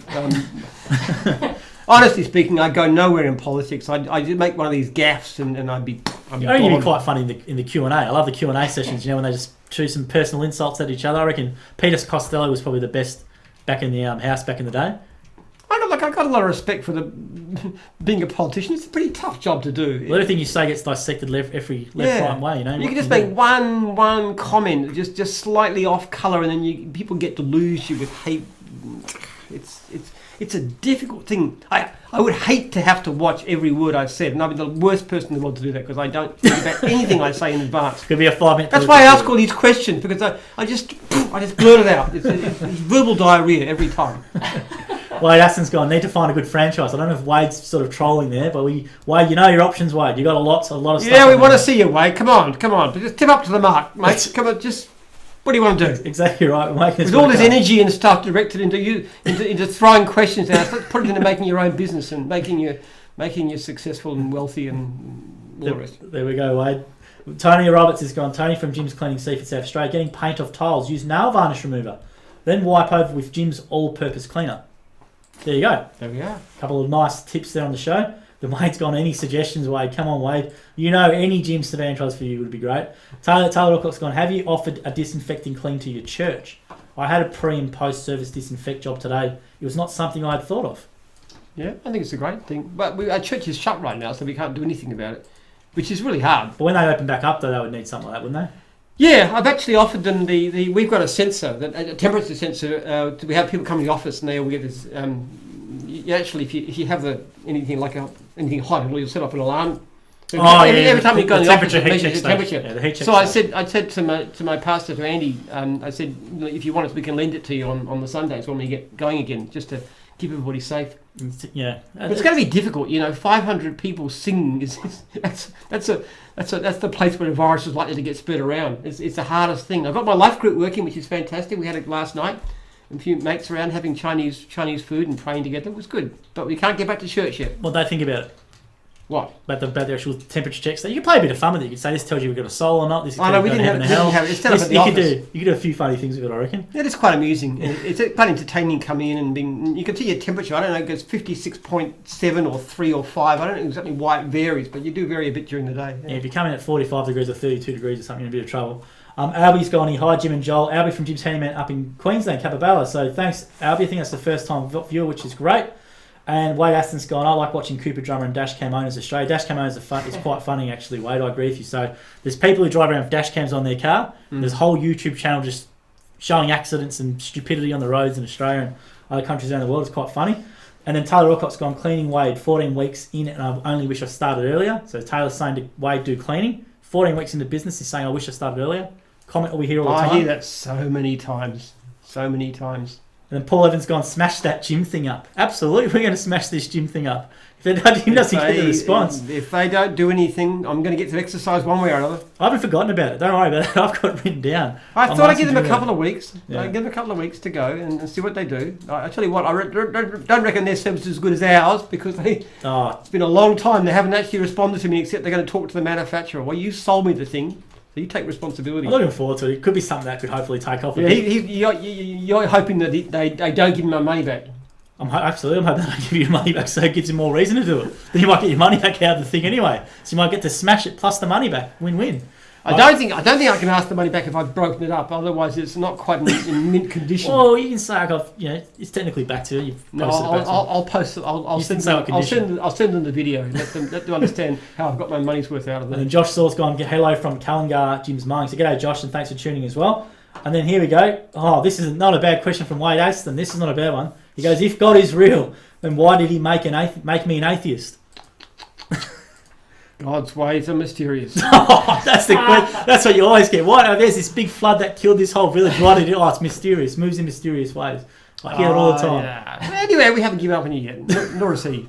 [SPEAKER 2] honestly speaking, I go nowhere in politics. I just make one of these gaffes, and I'd be.
[SPEAKER 1] You'd be quite funny in the Q&A. I love the Q&A sessions. When they just shoot some personal insults at each other. I reckon Peter Costello was probably the best back in the house back in the day.
[SPEAKER 2] I got a lot of respect for being a politician. It's a pretty tough job to do.
[SPEAKER 1] Well, everything you say gets dissected every left, right way.
[SPEAKER 2] You can just make one comment, just slightly off colour, and then people get to lose you with hate. It's a difficult thing. I would hate to have to watch every word I've said, and I'd be the worst person in the world to do that because I don't think about anything I say in advance.
[SPEAKER 1] Could be a 5 minute.
[SPEAKER 2] That's why I ask all these questions, because I just blurt it out. It's verbal diarrhea every time.
[SPEAKER 1] Wade Aston's gone, need to find a good franchise. I don't know if Wade's sort of trolling there, but Wade, you know your options, Wade. You got a lot of stuff.
[SPEAKER 2] Yeah, we want to see you, Wade. Come on. But just tip up to the mark, mate. Come on, just what do you want to do?
[SPEAKER 1] Exactly right.
[SPEAKER 2] With all this energy and stuff directed into throwing questions out, let's put it into making your own business and making you successful and wealthy and all the rest.
[SPEAKER 1] There we go, Wade. Tony Roberts has gone. Tony from Jim's Cleaning Seaford South Australia, getting paint off tiles. Use nail varnish remover, then wipe over with Jim's all-purpose cleaner. There you go.
[SPEAKER 2] There we are.
[SPEAKER 1] A couple of nice tips there on the show. The Wade's gone, any suggestions, Wade? Come on, Wade. Any Jim's to franchise for you would be great. Taylor Alcock's gone, have you offered a disinfecting clean to your church? I had a pre- and post-service disinfect job today. It was not something I had thought of.
[SPEAKER 2] Yeah, I think it's a great thing. But our church is shut right now, so we can't do anything about it, which is really hard.
[SPEAKER 1] But when they open back up, though, they would need something like that, wouldn't they?
[SPEAKER 2] Yeah, I've actually offered them we've got a sensor, a temperature sensor. We have people come to the office and they will get this. If you have anything hot, you'll set off an alarm. Every time you go in the office, it measures the temperature. Yeah, the heat check. So I said to my pastor, to Andy, I said, if you want us, we can lend it to you on the Sundays when we get going again, just to keep everybody safe.
[SPEAKER 1] Yeah,
[SPEAKER 2] but it's going to be difficult. 500 people singing that's the place where the virus is likely to get spread around. It's the hardest thing. I've got my life group working, which is fantastic. We had it last night. A few mates around having Chinese food and praying together. It was good, but we can't get back to church yet.
[SPEAKER 1] What do they think about it?
[SPEAKER 2] What?
[SPEAKER 1] About the actual temperature checks. So you can play a bit of fun with it. You can say this tells you we've got a soul or not. This is
[SPEAKER 2] we didn't have it. It's still up at the office.
[SPEAKER 1] You could do a few funny things with it, I reckon.
[SPEAKER 2] Yeah, it's quite amusing. It's quite entertaining coming in and being. You can see your temperature. I don't know, it goes 56.7 or 3 or 5. I don't know exactly why it varies, but you do vary a bit during the day.
[SPEAKER 1] Yeah, if you come in at 45 degrees or 32 degrees or something, you're in a bit of trouble. Albie's gone here. Hi, Jim and Joel. Albie from Jim's Handyman up in Queensland, Capabella. So thanks, Albie. I think that's the first time viewer, which is great. And Wade Aston's gone, I like watching Cooper Drummer and dash cam owners Australia. Dash cam owners it's quite funny, actually, Wade. I agree with you. So there's people who drive around with dash cams on their car. There's a whole YouTube channel just showing accidents and stupidity on the roads in Australia and other countries around the world. It's quite funny. And then Taylor Alcock's gone, cleaning Wade, 14 weeks in, and I only wish I started earlier. So Taylor's saying to Wade, do cleaning. 14 weeks into business, he's saying, I wish I started earlier. Comment what we hear all the time.
[SPEAKER 2] I hear that so many times.
[SPEAKER 1] And then Paul Evans gone, smash that gym thing up. Absolutely, we're going to smash this gym thing up. If he doesn't get the response.
[SPEAKER 2] If they don't do anything, I'm going to get to exercise one way or another.
[SPEAKER 1] I haven't forgotten about it. Don't worry about it. I've got it written down.
[SPEAKER 2] I thought I'd give them a couple of weeks. Yeah. I'd give them a couple of weeks to go and see what they do. I tell you what, I don't reckon their service is as good as ours because it's been a long time. They haven't actually responded to me except they're going to talk to the manufacturer. Well, you sold me the thing. So you take responsibility.
[SPEAKER 1] I'm looking forward to it. It could be something that could hopefully take off.
[SPEAKER 2] Yeah, you're hoping that they don't give me my money back.
[SPEAKER 1] Absolutely. I'm hoping they give you money back so it gives you more reason to do it. Then you might get your money back out of the thing anyway. So you might get to smash it plus the money back. Win-win.
[SPEAKER 2] I don't think I can ask the money back if I've broken it up. Otherwise, it's not quite in mint condition.
[SPEAKER 1] Well, you can say it's technically back to you.
[SPEAKER 2] I'll post it. I'll send them the video. Let them understand how I've got my money's worth out of them.
[SPEAKER 1] And Josh Saw's gone. Hello from Kallingar, Jim's Mowing. So g'day, Josh, and thanks for tuning as well. And then here we go. Oh, this is not a bad question from Wade Aston. This is not a bad one. He goes, if God is real, then why did he make me an atheist?
[SPEAKER 2] God's ways are mysterious.
[SPEAKER 1] That's the question. That's what you always get. Why? Oh, there's this big flood that killed this whole village. Why did it? Oh, it's mysterious. Moves in mysterious ways. I hear it all the time.
[SPEAKER 2] Yeah. Anyway, we haven't given up on you yet. Nor has he.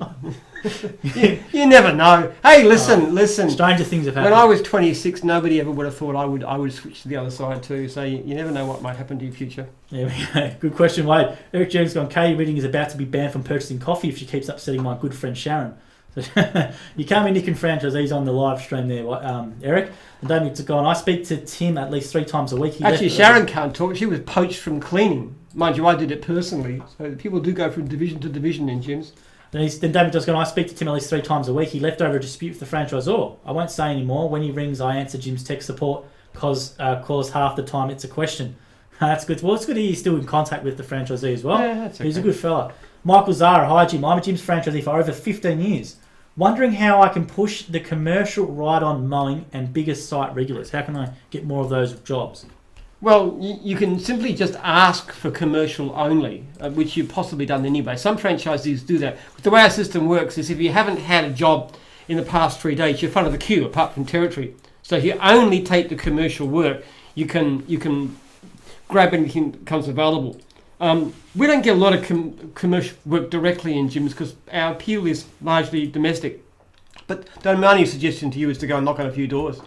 [SPEAKER 2] you never know. Hey, listen.
[SPEAKER 1] Stranger things have happened.
[SPEAKER 2] When I was 26, nobody ever would have thought I would switch to the other side too. So you never know what might happen to your future.
[SPEAKER 1] There we go. Good question, Wade. Eric Jones gone. Katie Reading is about to be banned from purchasing coffee if she keeps upsetting my good friend Sharon. So you can't be nicking franchisees on the live stream there, Eric. And David's gone. I speak to Tim at least 3 times a week.
[SPEAKER 2] Actually, Sharon can't talk. She was poached from cleaning. Mind you, I did it personally. So people do go from division to division in gyms.
[SPEAKER 1] Then David just gone, I speak to Tim at least 3 times a week. He left over a dispute with the franchisor. I won't say anymore. When he rings, I answer Jim's tech support because half the time it's a question. That's good. Well, it's good he's still in contact with the franchisee as well.
[SPEAKER 2] Yeah, that's okay.
[SPEAKER 1] He's a good fella. Michael Zara, hi Jim. I'm a Jim's franchisee for over 15 years. Wondering how I can push the commercial ride-on mowing and bigger site regulars. How can I get more of those jobs?
[SPEAKER 2] Well, you can simply just ask for commercial only, which you've possibly done anyway. Some franchisees do that. But the way our system works is if you haven't had a job in the past 3 days, you're front of the queue, apart from territory. So if you only take the commercial work, you can grab anything that comes available. We don't get a lot of commercial work directly in gyms because our appeal is largely domestic. But my only suggestion to you is to go and knock on a few doors.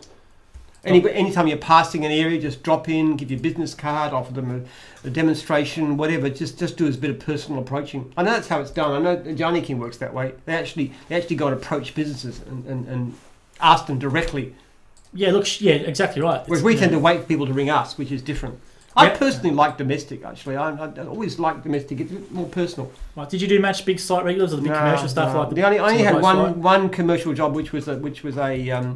[SPEAKER 2] Anytime you're passing an area, just drop in, give your business card, offer them a demonstration, whatever. Just do a bit of personal approaching. I know that's how it's done. I know Johnny King works that way. They actually go and approach businesses and ask them directly.
[SPEAKER 1] Yeah, exactly right.
[SPEAKER 2] Whereas we tend to wait for people to ring us, which is different. I personally like domestic, actually. I always like domestic. It's a bit more personal.
[SPEAKER 1] Right. Did you do much big site regulars or the big commercial stuff like that?
[SPEAKER 2] I only had one commercial job, which was a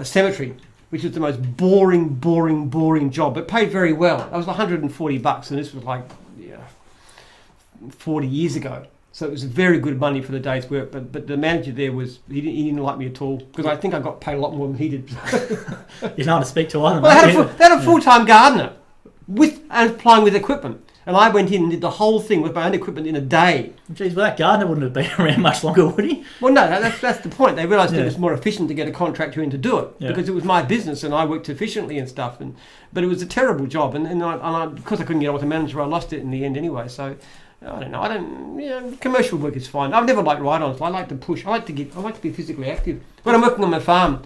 [SPEAKER 2] cemetery, which was the most boring job, but paid very well. That was $140, and this was like 40 years ago. So it was very good money for the day's work. But the manager there he didn't like me at all because I think I got paid a lot more than he did.
[SPEAKER 1] You know how to speak to one.
[SPEAKER 2] Well, they had a full-time gardener and applying with equipment. And I went in and did the whole thing with my own equipment in a day.
[SPEAKER 1] Geez, well, that gardener wouldn't have been around much longer, would he?
[SPEAKER 2] Well, no, that's the point. They realised it was more efficient to get a contractor in to do it because it was my business and I worked efficiently and stuff. But it was a terrible job. And because I couldn't get on with the manager, I lost it in the end anyway. So I don't know. Commercial work is fine. I've never liked ride-ons. I like to push. I like to be physically active. When I'm working on my farm,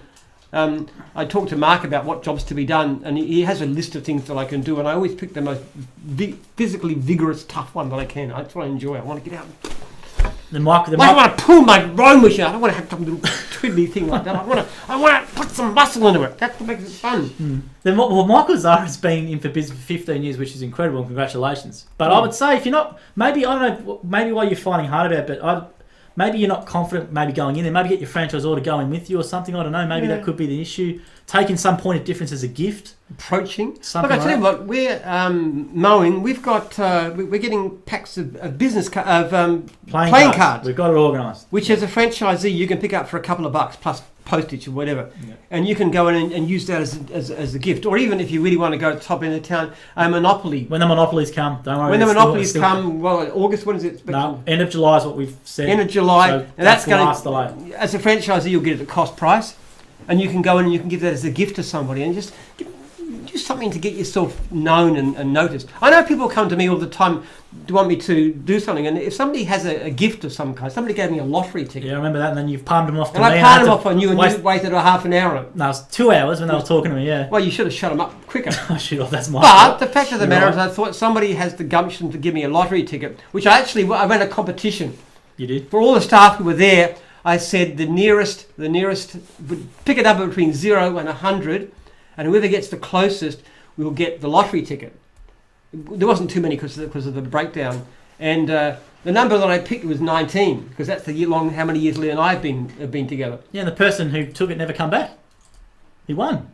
[SPEAKER 2] I talk to Mark about what jobs to be done, and he has a list of things that I can do, and I always pick the most physically vigorous, tough one that I can. That's what I enjoy. I want to get out. I want to pull my rowing machine. I don't want to have some little twiddly thing like that. I want to put some muscle into it. That's what makes it fun.
[SPEAKER 1] Then Michael Zara's been in for business for 15 years, which is incredible, and congratulations. But I would say if you're not, maybe I don't know, maybe why you're finding hard about it, but maybe you're not confident maybe going in there. Maybe get your franchisor to go in with you or something. I don't know. Maybe that could be the issue. Taking some point of difference as a gift.
[SPEAKER 2] Approaching. Look, I tell you what, we're Mowing. We've got we're getting packs of business playing cards.
[SPEAKER 1] We've got it organised.
[SPEAKER 2] Which as a franchisee you can pick up for a couple of bucks plus postage or whatever, and you can go in and use that as a gift. Or even if you really want to go to the top end of town, a Monopoly.
[SPEAKER 1] When the Monopolies come, don't worry.
[SPEAKER 2] When the Monopolies come, well, August. When is it?
[SPEAKER 1] No, end of July is what we've said.
[SPEAKER 2] End of July,
[SPEAKER 1] so
[SPEAKER 2] and that's going
[SPEAKER 1] last delay.
[SPEAKER 2] As a franchisee, you'll get it at cost price. And you can go in and you can give that as a gift to somebody and just do something to get yourself known and noticed. I know people come to me all the time, do want me to do something, and if somebody has a gift of some kind, somebody gave me a lottery ticket.
[SPEAKER 1] Yeah, I remember that, and then you've palmed them off to
[SPEAKER 2] me. And I palmed them off on you and you waited a half an hour.
[SPEAKER 1] No, it was 2 hours when they were talking to me, yeah.
[SPEAKER 2] Well, you should have shut them up quicker.
[SPEAKER 1] I should have, that's my
[SPEAKER 2] fault. But the fact of the matter is I thought somebody has the gumption to give me a lottery ticket, which I ran a competition.
[SPEAKER 1] You did?
[SPEAKER 2] For all the staff who were there, I said the nearest would pick a number between 0 and 100, and whoever gets the closest will get the lottery ticket. There wasn't too many because of the breakdown, and the number that I picked was 19 because that's how many years Lee and I have been together.
[SPEAKER 1] Yeah, and the person who took it never come back. He won.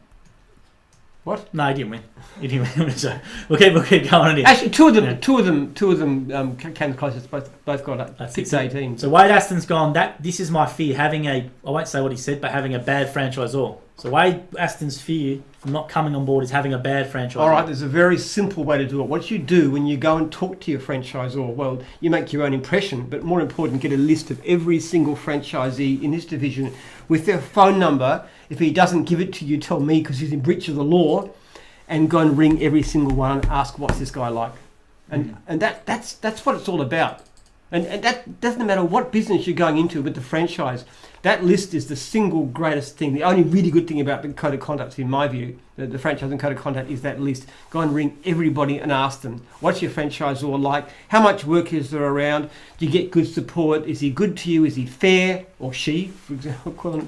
[SPEAKER 2] What?
[SPEAKER 1] No, he didn't win. He didn't win. So we'll keep going.
[SPEAKER 2] Actually, two of them came closest. Both got 6-18.
[SPEAKER 1] So Wade Aston's gone. This is my fear. I won't say what he said, but having a bad franchisor. So why Aston's fear from not coming on board is having a bad franchise.
[SPEAKER 2] All right, there's a very simple way to do it. What you do when you go and talk to your franchisor, well, you make your own impression, but more important, get a list of every single franchisee in this division with their phone number. If he doesn't give it to you, tell me, because he's in breach of the law, and go and ring every single one and ask, what's this guy like? And that's what it's all about. And that doesn't matter what business you're going into with the franchise. That list is the single greatest thing. The only really good thing about the code of conduct, in my view, the franchising code of conduct, is that list. Go and ring everybody and ask them, what's your franchisor like? How much work is there around? Do you get good support? Is he good to you? Is he fair? Or she, for example,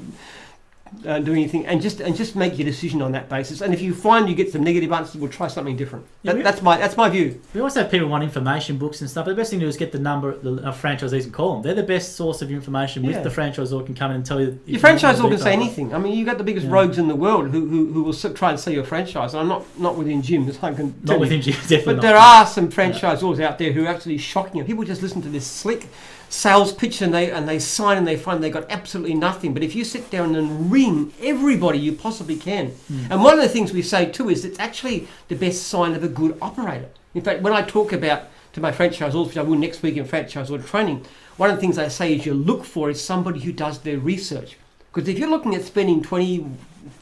[SPEAKER 2] do anything, and just make your decision on that basis. And if you find you get some negative answers, we'll try something different. That's my view.
[SPEAKER 1] We also have people want information books and stuff. But the best thing to do is get the number of franchisees and call them. They're the best source of information. With the franchisor can come in and tell you.
[SPEAKER 2] Your franchisor can say anything. I mean, you've got the biggest rogues in the world who will try and sell your franchise. I'm not within Jim. I can
[SPEAKER 1] not within Jim, definitely.
[SPEAKER 2] But there are some franchisors out there who are absolutely shocking. People just listen to this slick sales pitch and they sign and they find they got absolutely nothing. But if you sit down and ring everybody you possibly can, and one of the things we say too is it's actually the best sign of a good operator. In fact, when I talk about to my franchisors, which I will next week in franchisor training, one of the things I say is you look for is somebody who does their research. Because if you're looking at spending 20,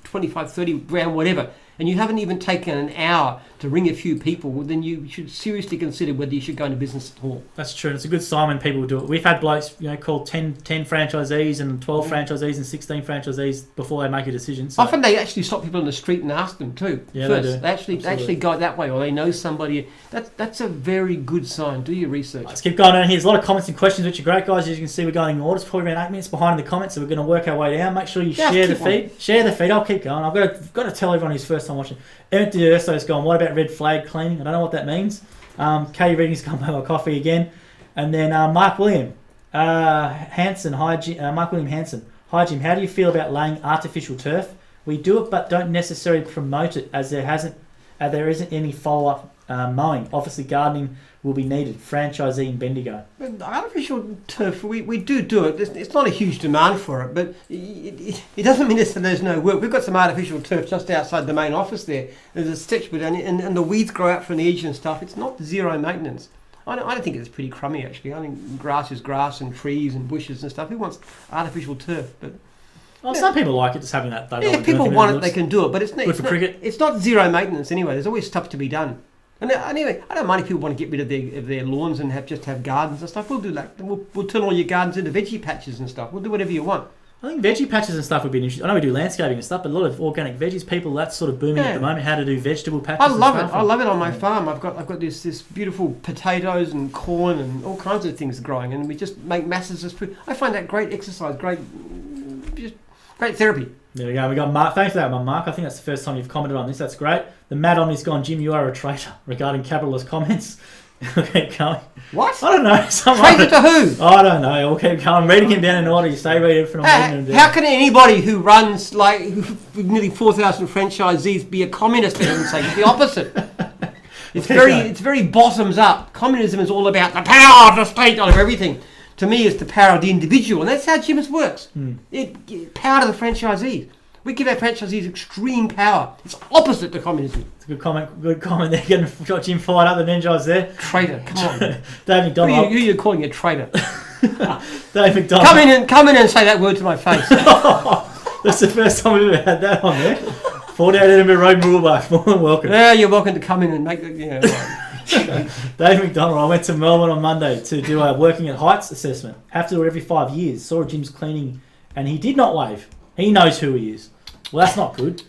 [SPEAKER 2] 25, 30 grand, whatever, and you haven't even taken an hour to ring a few people, well, then you should seriously consider whether you should go into business at all.
[SPEAKER 1] That's true. It's a good sign when people do it. We've had blokes, called 10 franchisees and 12 franchisees and 16 franchisees before they make a decision. So.
[SPEAKER 2] Often they actually stop people in the street and ask them too.
[SPEAKER 1] Yeah,
[SPEAKER 2] first.
[SPEAKER 1] they do.
[SPEAKER 2] They actually go that way, or they know somebody. That's a very good sign. Do your research.
[SPEAKER 1] Let's keep going on here. There's a lot of comments and questions, which are great, guys. As you can see, we're going in order. It's probably around 8 minutes behind in the comments, so we're going to work our way down. Make sure you share the feed. Share the feed. I'll keep going. I've got to tell everyone who's first time watching. Emmett D'Urso's gone, what about red flag cleaning? I don't know what that means. Katie Reading's gone by my coffee again. And then Mark William Hansen. Mark William Hansen. Hi, Jim. How do you feel about laying artificial turf? We do it, but don't necessarily promote it, as there isn't any follow-up mowing. Obviously, gardening will be needed. Franchisee in Bendigo.
[SPEAKER 2] Artificial turf, we do it. It's not a huge demand for it, but it doesn't mean that there's no work. We've got some artificial turf just outside the main office there. There's a stitch with it, and the weeds grow out from the edge and stuff. It's not zero maintenance. I don't think it's pretty crummy, actually. I think grass is grass and trees and bushes and stuff. Who wants artificial turf? But
[SPEAKER 1] some people like it, just having that.
[SPEAKER 2] If people want it, they can do it. But it's
[SPEAKER 1] good for cricket.
[SPEAKER 2] It's not zero maintenance anyway. There's always stuff to be done. And anyway, I don't mind if people want to get rid of their lawns and have gardens and stuff. We'll do that. We'll turn all your gardens into veggie patches and stuff. We'll do whatever you want.
[SPEAKER 1] I think veggie patches and stuff would be interesting. I know we do landscaping and stuff, but a lot of organic veggies, people, that's sort of booming at the moment. How to do vegetable patches.
[SPEAKER 2] I love it. I love it on my farm. I've got this beautiful potatoes and corn and all kinds of things growing, and we just make masses of food. I find that great exercise, great therapy.
[SPEAKER 1] There we go. We got Mark. Thanks for that one, Mark. I think that's the first time you've commented on this. That's great. The Mad Omni's gone, Jim, you are a traitor regarding capitalist comments. We'll keep going.
[SPEAKER 2] What?
[SPEAKER 1] I don't know.
[SPEAKER 2] Traitor to who?
[SPEAKER 1] I don't know. We'll keep going. Reading him down in order. You say read it from
[SPEAKER 2] How can anybody who runs nearly 4,000 franchisees be a communist? For heaven's sake, it's the opposite. It's very bottoms up. Communism is all about the power of the state over everything. To me, it's the power of the individual, and that's how Jim's works. Power to the franchisees. We give our franchisees extreme power. It's opposite to communism.
[SPEAKER 1] It's a good comment. Good comment there. Got Jim fired up. The ninjas there.
[SPEAKER 2] Traitor. Come on.
[SPEAKER 1] Dave McDonald.
[SPEAKER 2] Who are you calling a traitor?
[SPEAKER 1] Dave McDonald.
[SPEAKER 2] Come in and say that word to my face.
[SPEAKER 1] That's the first time we've ever had that on there. 48 Edinburgh Road, Moolbach. More than welcome.
[SPEAKER 2] Yeah, you're welcome to come in and make the.
[SPEAKER 1] Dave McDonald, I went to Melbourne on Monday to do a working at heights assessment. Have to do it every 5 years. Saw Jim's cleaning and he did not wave. He knows who he is. Well, that's not good.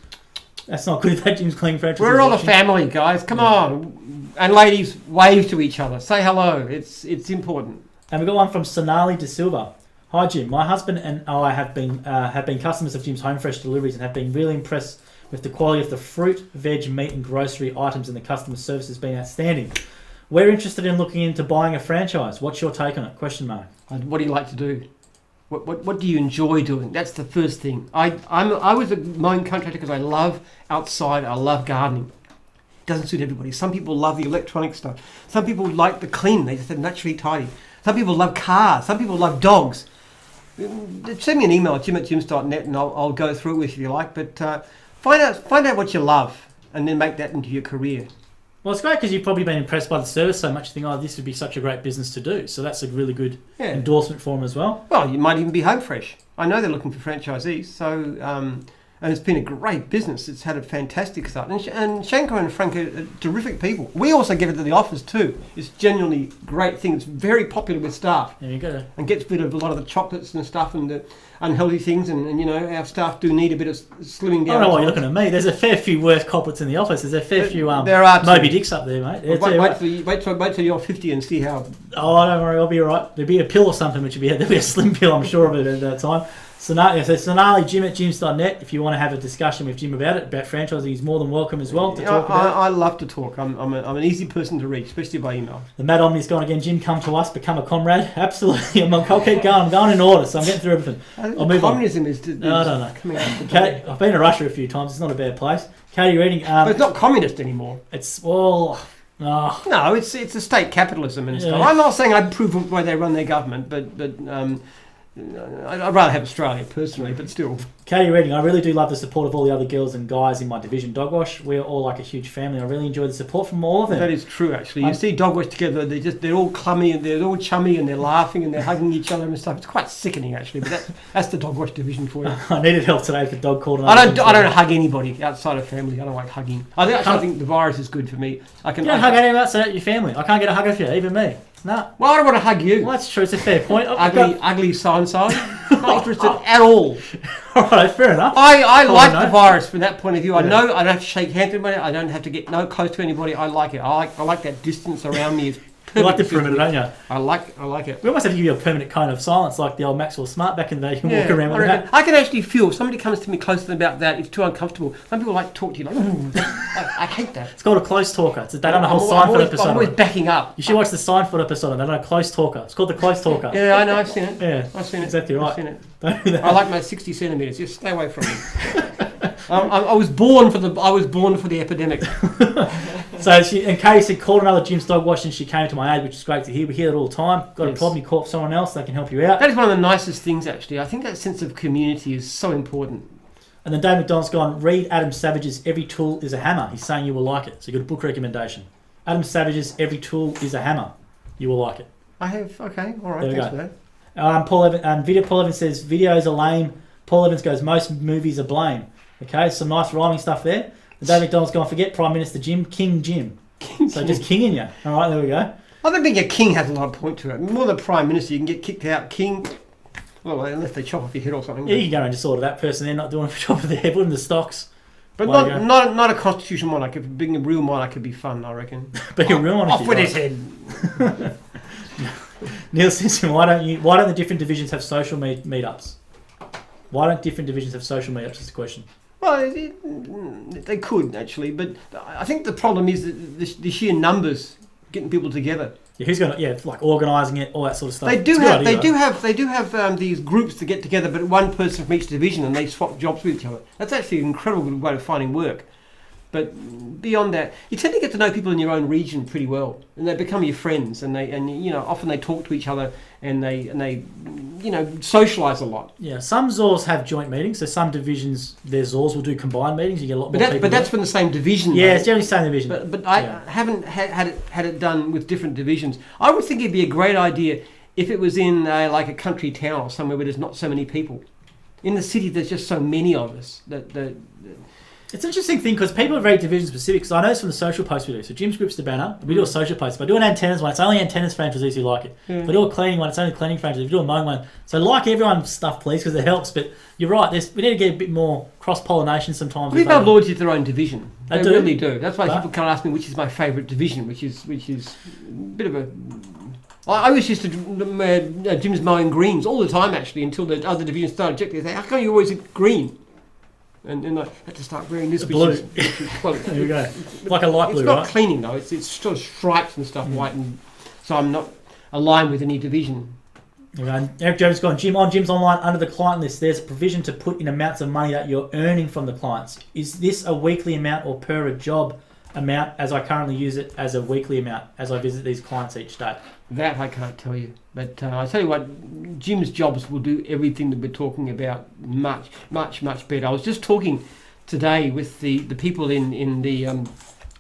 [SPEAKER 1] That's not good if that Jim's cleaning franchise.
[SPEAKER 2] We're all a family, guys. Come on. And ladies, wave to each other. Say hello. It's important.
[SPEAKER 1] And we got one from Sonali De Silva. Hi, Jim. My husband and I have been customers of Jim's Home Fresh deliveries and have been really impressed with the quality of the fruit, veg, meat and grocery items, and the customer service has been outstanding. We're interested in looking into buying a franchise. What's your take on it? Question mark.
[SPEAKER 2] What do you like to do? What do you enjoy doing? That's the first thing. I was a mowing contractor because I love outside. I love gardening. It doesn't suit everybody. Some people love the electronic stuff. Some people like the clean. They just have naturally tidy. Some people love cars. Some people love dogs. send me an email, jim@jims.net, and I'll go through it with you if you like. But find out what you love, and then make that into your career.
[SPEAKER 1] Well, it's great because you've probably been impressed by the service so much. You think, oh, this would be such a great business to do. So that's a really good endorsement for them as well.
[SPEAKER 2] Well, you might even be Home Fresh. I know they're looking for franchisees, so and it's been a great business. It's had a fantastic start, and Shanko and Frank are terrific people. We also give it to the office too. It's genuinely a great thing. It's very popular with staff.
[SPEAKER 1] There you go.
[SPEAKER 2] And gets rid of a lot of the chocolates and stuff and the unhealthy things, and you know, our staff do need a bit of slimming down.
[SPEAKER 1] I don't know why you're looking at me. There's a fair few worse culprits in the office. There's a fair few
[SPEAKER 2] there are
[SPEAKER 1] Moby Dicks up there, mate.
[SPEAKER 2] Wait till you're 50 and see how.
[SPEAKER 1] Oh, don't worry, I'll be all right. There'll be a pill or something, there'll be a slim pill, I'm sure of it at that time. Sonali, Jim@jims.net. If you want to have a discussion with Jim about franchising, he's more than welcome as well to talk about it.
[SPEAKER 2] I love to talk. I'm an easy person to reach, especially by email.
[SPEAKER 1] The Mad Omni's gone again. Jim, come to us, become a comrade. Absolutely. I'll keep going. I'm going in order, so I'm getting through everything. I'll move
[SPEAKER 2] communism
[SPEAKER 1] on.
[SPEAKER 2] is
[SPEAKER 1] I don't know. I've been to Russia a few times. It's not a bad place. Katie Reading.
[SPEAKER 2] But it's not communist anymore.
[SPEAKER 1] It's, well... Oh.
[SPEAKER 2] No, it's a state capitalism and stuff. I'm not saying I approve of the way they run their government, but I'd rather have Australia personally, but still.
[SPEAKER 1] Katie Reading, I really do love the support of all the other girls and guys in my division, Dogwash. We're all like a huge family. I really enjoy the support from all of them.
[SPEAKER 2] That is true, actually. You see Dogwash together, they're all clummy and they're all chummy and they're laughing and they're hugging each other and stuff. It's quite sickening, actually, but that's the Dogwash division for you.
[SPEAKER 1] I needed help today for dog called.
[SPEAKER 2] I don't hug anybody outside of family. I don't like hugging. I think the virus is good for me.
[SPEAKER 1] You don't hug anyone outside your family. I can't get a hug off you, even me. No.
[SPEAKER 2] Well, I don't want to hug you.
[SPEAKER 1] Well, that's true. It's a fair point.
[SPEAKER 2] Ugly so-and-so. Not interested at all.
[SPEAKER 1] All right, fair enough.
[SPEAKER 2] I like the virus from that point of view. I know I don't have to shake hands with anybody. I don't have to get close to anybody. I like it. I like that distance around me. It's
[SPEAKER 1] you like the perimeter, don't you?
[SPEAKER 2] I like it.
[SPEAKER 1] We almost have to give you a permanent cone of silence, like the old Maxwell Smart back in the day. You can walk around with that.
[SPEAKER 2] I can actually feel if somebody comes to me closer than about that, it's too uncomfortable. Some people like to talk to you like, I hate that.
[SPEAKER 1] It's called a close talker. They done a whole Seinfeld episode.
[SPEAKER 2] I'm always backing up.
[SPEAKER 1] You should watch the Seinfeld episode. They done a close talker. It's called the close talker.
[SPEAKER 2] Yeah, I know. I've seen it.
[SPEAKER 1] Yeah,
[SPEAKER 2] I've seen it.
[SPEAKER 1] Exactly right.
[SPEAKER 2] I've seen it. I like my 60 centimeters. Just stay away from me. I was born for the epidemic.
[SPEAKER 1] So Katie said, called another Jim's dog wash and she came to my aid, which is great to hear. We hear it all the time. Got a problem, you call up someone else, they can help you out.
[SPEAKER 2] That is one of the nicest things, actually. I think that sense of community is so important.
[SPEAKER 1] And then Dave McDonald's gone, read Adam Savage's Every Tool is a Hammer. He's saying you will like it. So you got a book recommendation. Adam Savage's Every Tool is a Hammer. You will like it.
[SPEAKER 2] I have. Okay. All right. Thanks for
[SPEAKER 1] that. Paul Evans says, videos are lame. Paul Evans goes, most movies are blame. Okay, some nice rhyming stuff there. And Dave McDonald's gone, forget Prime Minister Jim, King Jim. So just kinging you. All right, there we go.
[SPEAKER 2] I don't think a king has a lot of point to it. More than Prime Minister, you can get kicked out. King, well, unless they chop off your head or something.
[SPEAKER 1] Yeah, you can go and just order that person there, not doing a job of their head, put in the stocks.
[SPEAKER 2] But not a constitutional monarch. If being a real monarch could be fun, I reckon.
[SPEAKER 1] Being a real monarch.
[SPEAKER 2] Off with his head.
[SPEAKER 1] Neil Simpson, why don't the different divisions have social meetups? Why don't different divisions have social meetups is the question.
[SPEAKER 2] Well, they could actually, but I think the problem is the sheer numbers getting people together.
[SPEAKER 1] Yeah, who's going to? Yeah, like organising it, all that sort of stuff.
[SPEAKER 2] They do have these groups to get together, but one person from each division, and they swap jobs with each other. That's actually an incredible way of finding work. But beyond that, you tend to get to know people in your own region pretty well, and they become your friends. And often they talk to each other, and they socialise a lot.
[SPEAKER 1] Yeah, some ZORs have joint meetings. So some divisions, their ZORs will do combined meetings. You get a lot more people.
[SPEAKER 2] But that's from the same division.
[SPEAKER 1] Yeah, it's generally the same division.
[SPEAKER 2] But I haven't had it done with different divisions. I would think it'd be a great idea if it was in like a country town or somewhere where there's not so many people. In the city, there's just so many of us that.
[SPEAKER 1] It's an interesting thing because people are very division specific. So I know it's from the social posts we do. So Jim's group's the banner. We do a social post. If I do an antennas one, it's only antennas franchisees who like it. If I do a cleaning one, it's only cleaning franchisees. If I do a mowing one, so like everyone's stuff, please, because it helps. But you're right. We need to get a bit more cross pollination sometimes.
[SPEAKER 2] People have loyalty to their own division. They
[SPEAKER 1] do.
[SPEAKER 2] Really do. That's why people can't ask me which is my favourite division, which is a bit of a. I was used to Jim's mowing greens all the time actually until the other divisions started objecting. They say, how come you always eat green? And then I had to start wearing this
[SPEAKER 1] blue.
[SPEAKER 2] Well,
[SPEAKER 1] there you go. Like a light blue,
[SPEAKER 2] it's not
[SPEAKER 1] right?
[SPEAKER 2] cleaning though. It's sort of stripes and stuff, white, and so I'm not aligned with any division.
[SPEAKER 1] Okay. Eric Jones gone, Jim's online under the client list. There's a provision to put in amounts of money that you're earning from the clients. Is this a weekly amount or per a job amount? As I currently use it as a weekly amount as I visit these clients each day.
[SPEAKER 2] That I can't tell you, but I tell you what, Jim's Jobs will do everything that we're talking about much, much, much better. I was just talking today with the people in the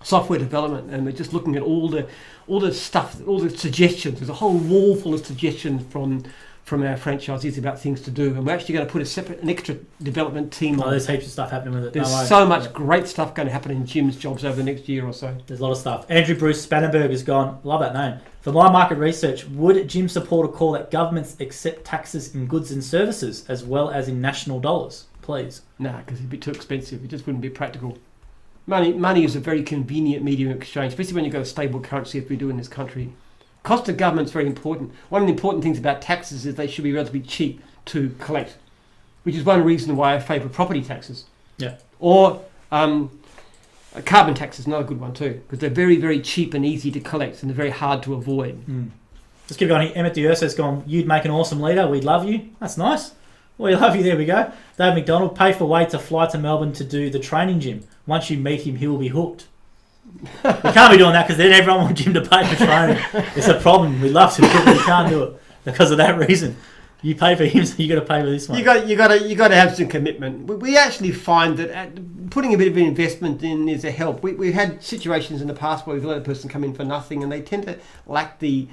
[SPEAKER 2] software development, and we're just looking at all the stuff, all the suggestions. There's a whole wall full of suggestions from our franchisees about things to do, and we're actually going to put an extra development team on.
[SPEAKER 1] There's heaps of stuff happening with it.
[SPEAKER 2] There's so much great stuff going to happen in Jim's Jobs over the next year or so.
[SPEAKER 1] There's a lot of stuff. Andrew Bruce Spannenberg has gone, love that name. For my market research, would Jim support a call that governments accept taxes in goods and services as well as in national dollars? Please.
[SPEAKER 2] Nah, because it'd be too expensive. It just wouldn't be practical. Money is a very convenient medium of exchange, especially when you've got a stable currency as we do in this country. Cost of government's very important. One of the important things about taxes is they should be relatively cheap to collect, which is one reason why I favour property taxes.
[SPEAKER 1] Yeah.
[SPEAKER 2] Or carbon tax is another good one too, because they're very, very cheap and easy to collect, and they're very hard to avoid.
[SPEAKER 1] Let's keep going. Emmett Diurso's gone, you'd make an awesome leader. We'd love you. That's nice. We love you. There we go. Dave McDonald, pay for way to fly to Melbourne to do the training gym. Once you meet him, he will be hooked. We can't be doing that because then everyone wants Jim to pay for training. It's a problem. We love to, but we can't do it because of that reason. You pay for him, so you got to pay for this one.
[SPEAKER 2] You got to have some commitment. We actually find that putting a bit of an investment in is a help. We've had situations in the past where we've let a person come in for nothing, and they tend to lack the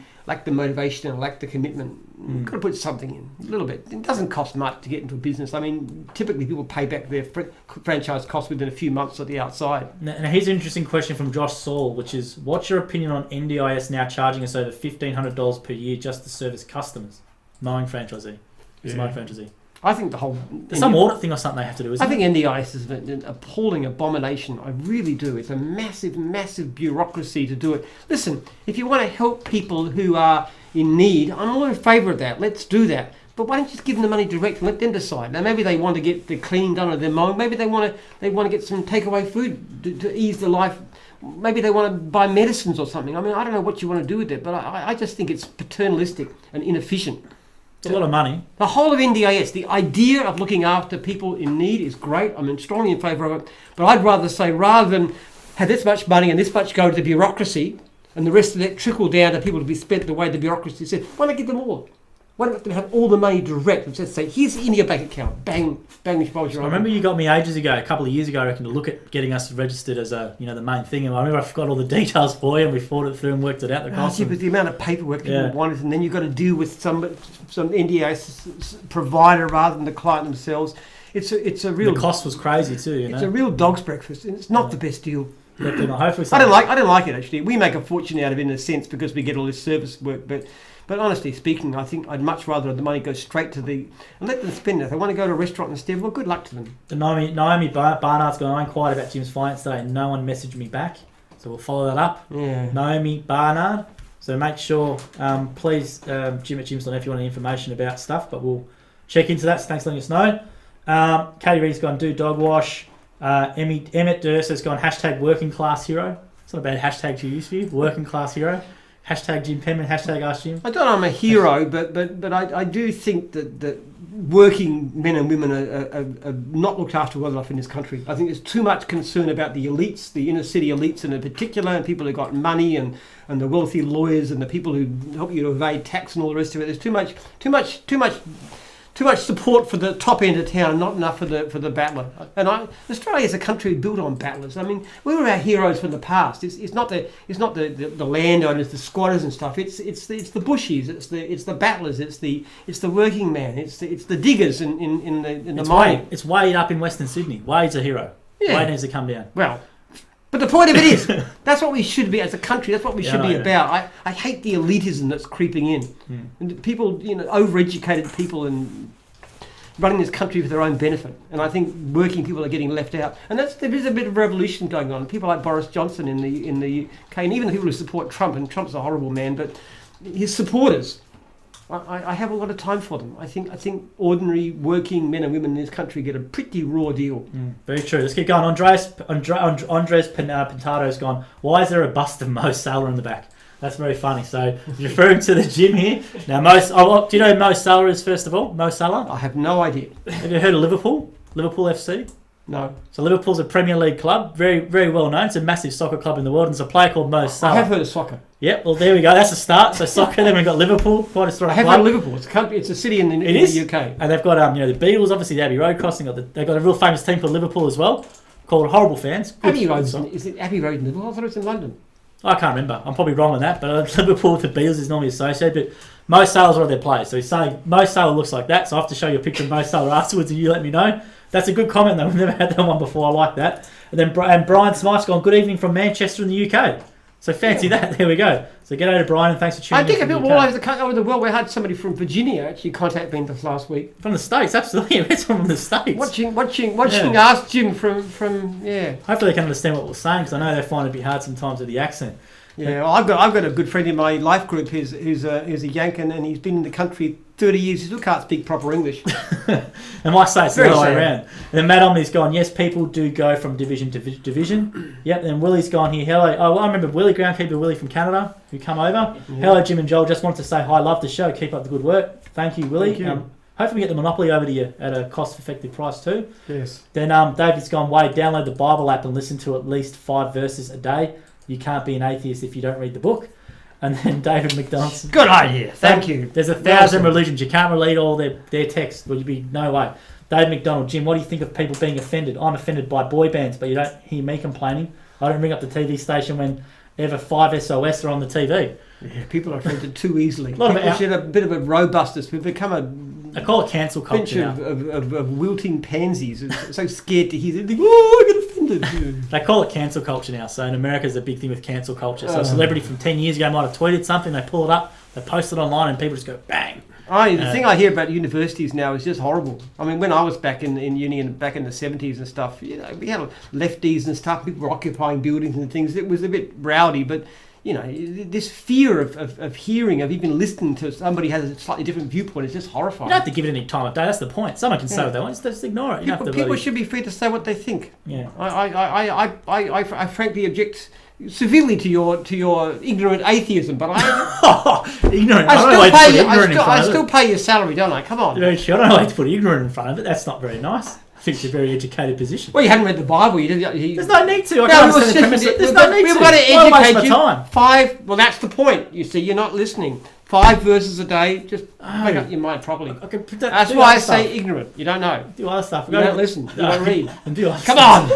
[SPEAKER 2] motivation and lack the commitment. You've got to put something in, a little bit. It doesn't cost much to get into a business. I mean, typically people pay back their franchise costs within a few months at the outside.
[SPEAKER 1] Now here's an interesting question from Josh Saul, which is, what's your opinion on NDIS now charging us over $1,500 per year just to service customers? Mowing franchisee. It's Mowing franchisee.
[SPEAKER 2] I think the whole...
[SPEAKER 1] There's some audit thing or something they have to do, isn't it?
[SPEAKER 2] I think NDIS is an appalling abomination. I really do. It's a massive, massive bureaucracy to do it. Listen, if you want to help people who are in need, I'm all in favour of that. Let's do that. But why don't you just give them the money direct and let them decide? Now, maybe they want to get the cleaning done of their mowing. Maybe they want to get some takeaway food to ease their life. Maybe they want to buy medicines or something. I mean, I don't know what you want to do with it, but I just think it's paternalistic and inefficient.
[SPEAKER 1] It's a lot of money.
[SPEAKER 2] The whole of NDIS, the idea of looking after people in need is great. I'm strongly in favour of it. But I'd rather say, rather than have this much money and this much go to the bureaucracy and the rest of it trickle down to people to be spent the way the bureaucracy said, why not give them all? Why don't they have all the money direct and just say, here's in your bank account, bang, bang, this bulge.
[SPEAKER 1] I remember you got me ages ago, a couple of years ago, I reckon, to look at getting us registered as the main thing. And I remember I forgot all the details for you, and we fought it through and worked it out.
[SPEAKER 2] But the amount of paperwork people wanted, and then you've got to deal with some NDIS provider rather than the client themselves. It's a real...
[SPEAKER 1] The cost was crazy too,
[SPEAKER 2] It's a real dog's breakfast, and it's not the best deal.
[SPEAKER 1] Hopefully
[SPEAKER 2] I don't like it, actually. We make a fortune out of it in a sense because we get all this service work, but honestly speaking, I think I'd much rather the money go straight to and let them spend it. If they want to go to a restaurant instead, well, good luck to them.
[SPEAKER 1] Naomi Barnard's gone, I inquired about Jim's finance today and no one messaged me back. So we'll follow that up.
[SPEAKER 2] Yeah.
[SPEAKER 1] Naomi Barnard. So make sure, please, Jim at Jim's, if you want any information about stuff, but we'll check into that. So thanks for letting us know. Katie Reed's gone, do dog wash. Emmett Durst has gone, hashtag working class hero. It's not a bad hashtag to use for you, working class hero. Hashtag Jim Penman, hashtag Ask Jim.
[SPEAKER 2] I don't know I'm a hero, but I do think that working men and women are not looked after well enough in this country. I think there's too much concern about the elites, the inner city elites in particular, and people who've got money and the wealthy lawyers and the people who help you to evade tax and all the rest of it. There's too much support for the top end of town, not enough for the battler. And Australia is a country built on battlers. I mean, we were our heroes from the past. It's not the landowners, the squatters and stuff. It's the bushies. It's the battlers. It's the working man. It's the diggers in the mine.
[SPEAKER 1] It's Wade up in Western Sydney. Wade's a hero.
[SPEAKER 2] Yeah.
[SPEAKER 1] Wade needs to come down.
[SPEAKER 2] Well. But the point of it is, that's what we should be as a country. That's what we should be about. I hate the elitism that's creeping in. And people, overeducated people and running this country for their own benefit. And I think working people are getting left out. And there is a bit of revolution going on. People like Boris Johnson in the UK, and even the people who support Trump, and Trump's a horrible man, but his supporters, I have a lot of time for them. I think ordinary working men and women in this country get a pretty raw deal.
[SPEAKER 1] Very true. Let's keep going. Andres Pintado's gone, why is there a bust of Mo Salah in the back? That's very funny. So referring to the gym here. Now, do you know who Mo Salah is, first of all? Mo Salah?
[SPEAKER 2] I have no idea.
[SPEAKER 1] Have you heard of Liverpool? Liverpool FC?
[SPEAKER 2] No.
[SPEAKER 1] So Liverpool's a Premier League club, very, very well known. It's a massive soccer club in the world, and there's a player called Mo Salah.
[SPEAKER 2] I have heard of soccer.
[SPEAKER 1] Yep, well, there we go. That's a start. So soccer, then we've got Liverpool, quite a strong
[SPEAKER 2] I have
[SPEAKER 1] club.
[SPEAKER 2] heard Liverpool. It's a country. It's a city in the UK.
[SPEAKER 1] And they've got the Beatles, obviously the Abbey Road crossing. They've got a real famous team called Liverpool as well, called Horrible Fans.
[SPEAKER 2] Abbey Road, is it Abbey Road in Liverpool? I thought it was in London.
[SPEAKER 1] I can't remember. I'm probably wrong on that, but Liverpool with the Beatles is normally associated. But Mo Salah's one of their players, so he's saying Mo Salah looks like that. So I have to show you a picture of Mo Salah afterwards, and you let me know. That's a good comment though. We've never had that one before. I like that. And then Brian Smythe's gone. Good evening from Manchester in the UK. So fancy that. There we go. So get over to Brian and thanks for tuning in.
[SPEAKER 2] I think a bit all over the world. We had somebody from Virginia actually contact me this last week.
[SPEAKER 1] From the States, absolutely. It's from the States.
[SPEAKER 2] Watching Ask Jim from.
[SPEAKER 1] Hopefully they can understand what we're saying because I know they find it a bit hard sometimes with the accent.
[SPEAKER 2] Yeah, well, I've got a good friend in my life group who's a Yankin and he's been in the country 30 years. He still can't speak proper English.
[SPEAKER 1] And might say it's the other way around. And then Matt Omni's gone, yes, people do go from division to division. Yep, and then Willie's gone here. Hello. Oh, well, I remember Willie, groundkeeper Willie from Canada, who come over. Yeah. Hello, Jim and Joel. Just wanted to say hi. Love the show. Keep up the good work. Thank you, Willie.
[SPEAKER 2] Thank you.
[SPEAKER 1] Hopefully we get the Monopoly over to you at a cost-effective price too.
[SPEAKER 2] Yes.
[SPEAKER 1] Then David's gone, Wade, download the Bible app and listen to at least 5 verses a day. You can't be an atheist if you don't read the book. And then David McDonald's...
[SPEAKER 2] Good idea. Thank you.
[SPEAKER 1] There's 1,000 religions. You can't read all their text. Would you be... No way. David McDonald, Jim, what do you think of people being offended? I'm offended by boy bands, but you don't hear me complaining. I don't ring up the TV station whenever 5 SOS are on the TV.
[SPEAKER 2] Yeah, people are offended too easily.
[SPEAKER 1] People
[SPEAKER 2] should have a bit of a robustness. We've become
[SPEAKER 1] I call it cancel culture
[SPEAKER 2] bunch of wilting pansies. So scared to hear it. Oh, I get offended.
[SPEAKER 1] They call it cancel culture now. So in America, there's a big thing with cancel culture. So a celebrity from 10 years ago might have tweeted something, they pull it up, they post it online, and people just go bang.
[SPEAKER 2] The thing I hear about universities now is just horrible. I mean, when I was back in uni and back in the 70s and stuff, we had lefties and stuff. People were occupying buildings and things. It was a bit rowdy, but this fear of hearing, of even listening to somebody has a slightly different viewpoint is just horrifying.
[SPEAKER 1] You don't have to give it any time of day. That's the point. Someone can say what they want. Just ignore it.
[SPEAKER 2] People should be free to say what they think.
[SPEAKER 1] Yeah.
[SPEAKER 2] I frankly object severely to your ignorant atheism, but
[SPEAKER 1] ignorant.
[SPEAKER 2] I still pay your salary, don't I? Come on.
[SPEAKER 1] Very true. I don't know why to put ignorant in front of it. That's not very nice. I think it's a very educated position.
[SPEAKER 2] Well, you haven't read the Bible. There's
[SPEAKER 1] no need to. There's no need to.
[SPEAKER 2] We've got to educate you. Time. 5. Well, that's the point. You see, you're not listening. 5 verses a day. Just make up your mind properly. That's why I say ignorant. You don't know.
[SPEAKER 1] Do other stuff.
[SPEAKER 2] You don't listen. You don't read.
[SPEAKER 1] And do
[SPEAKER 2] Come on.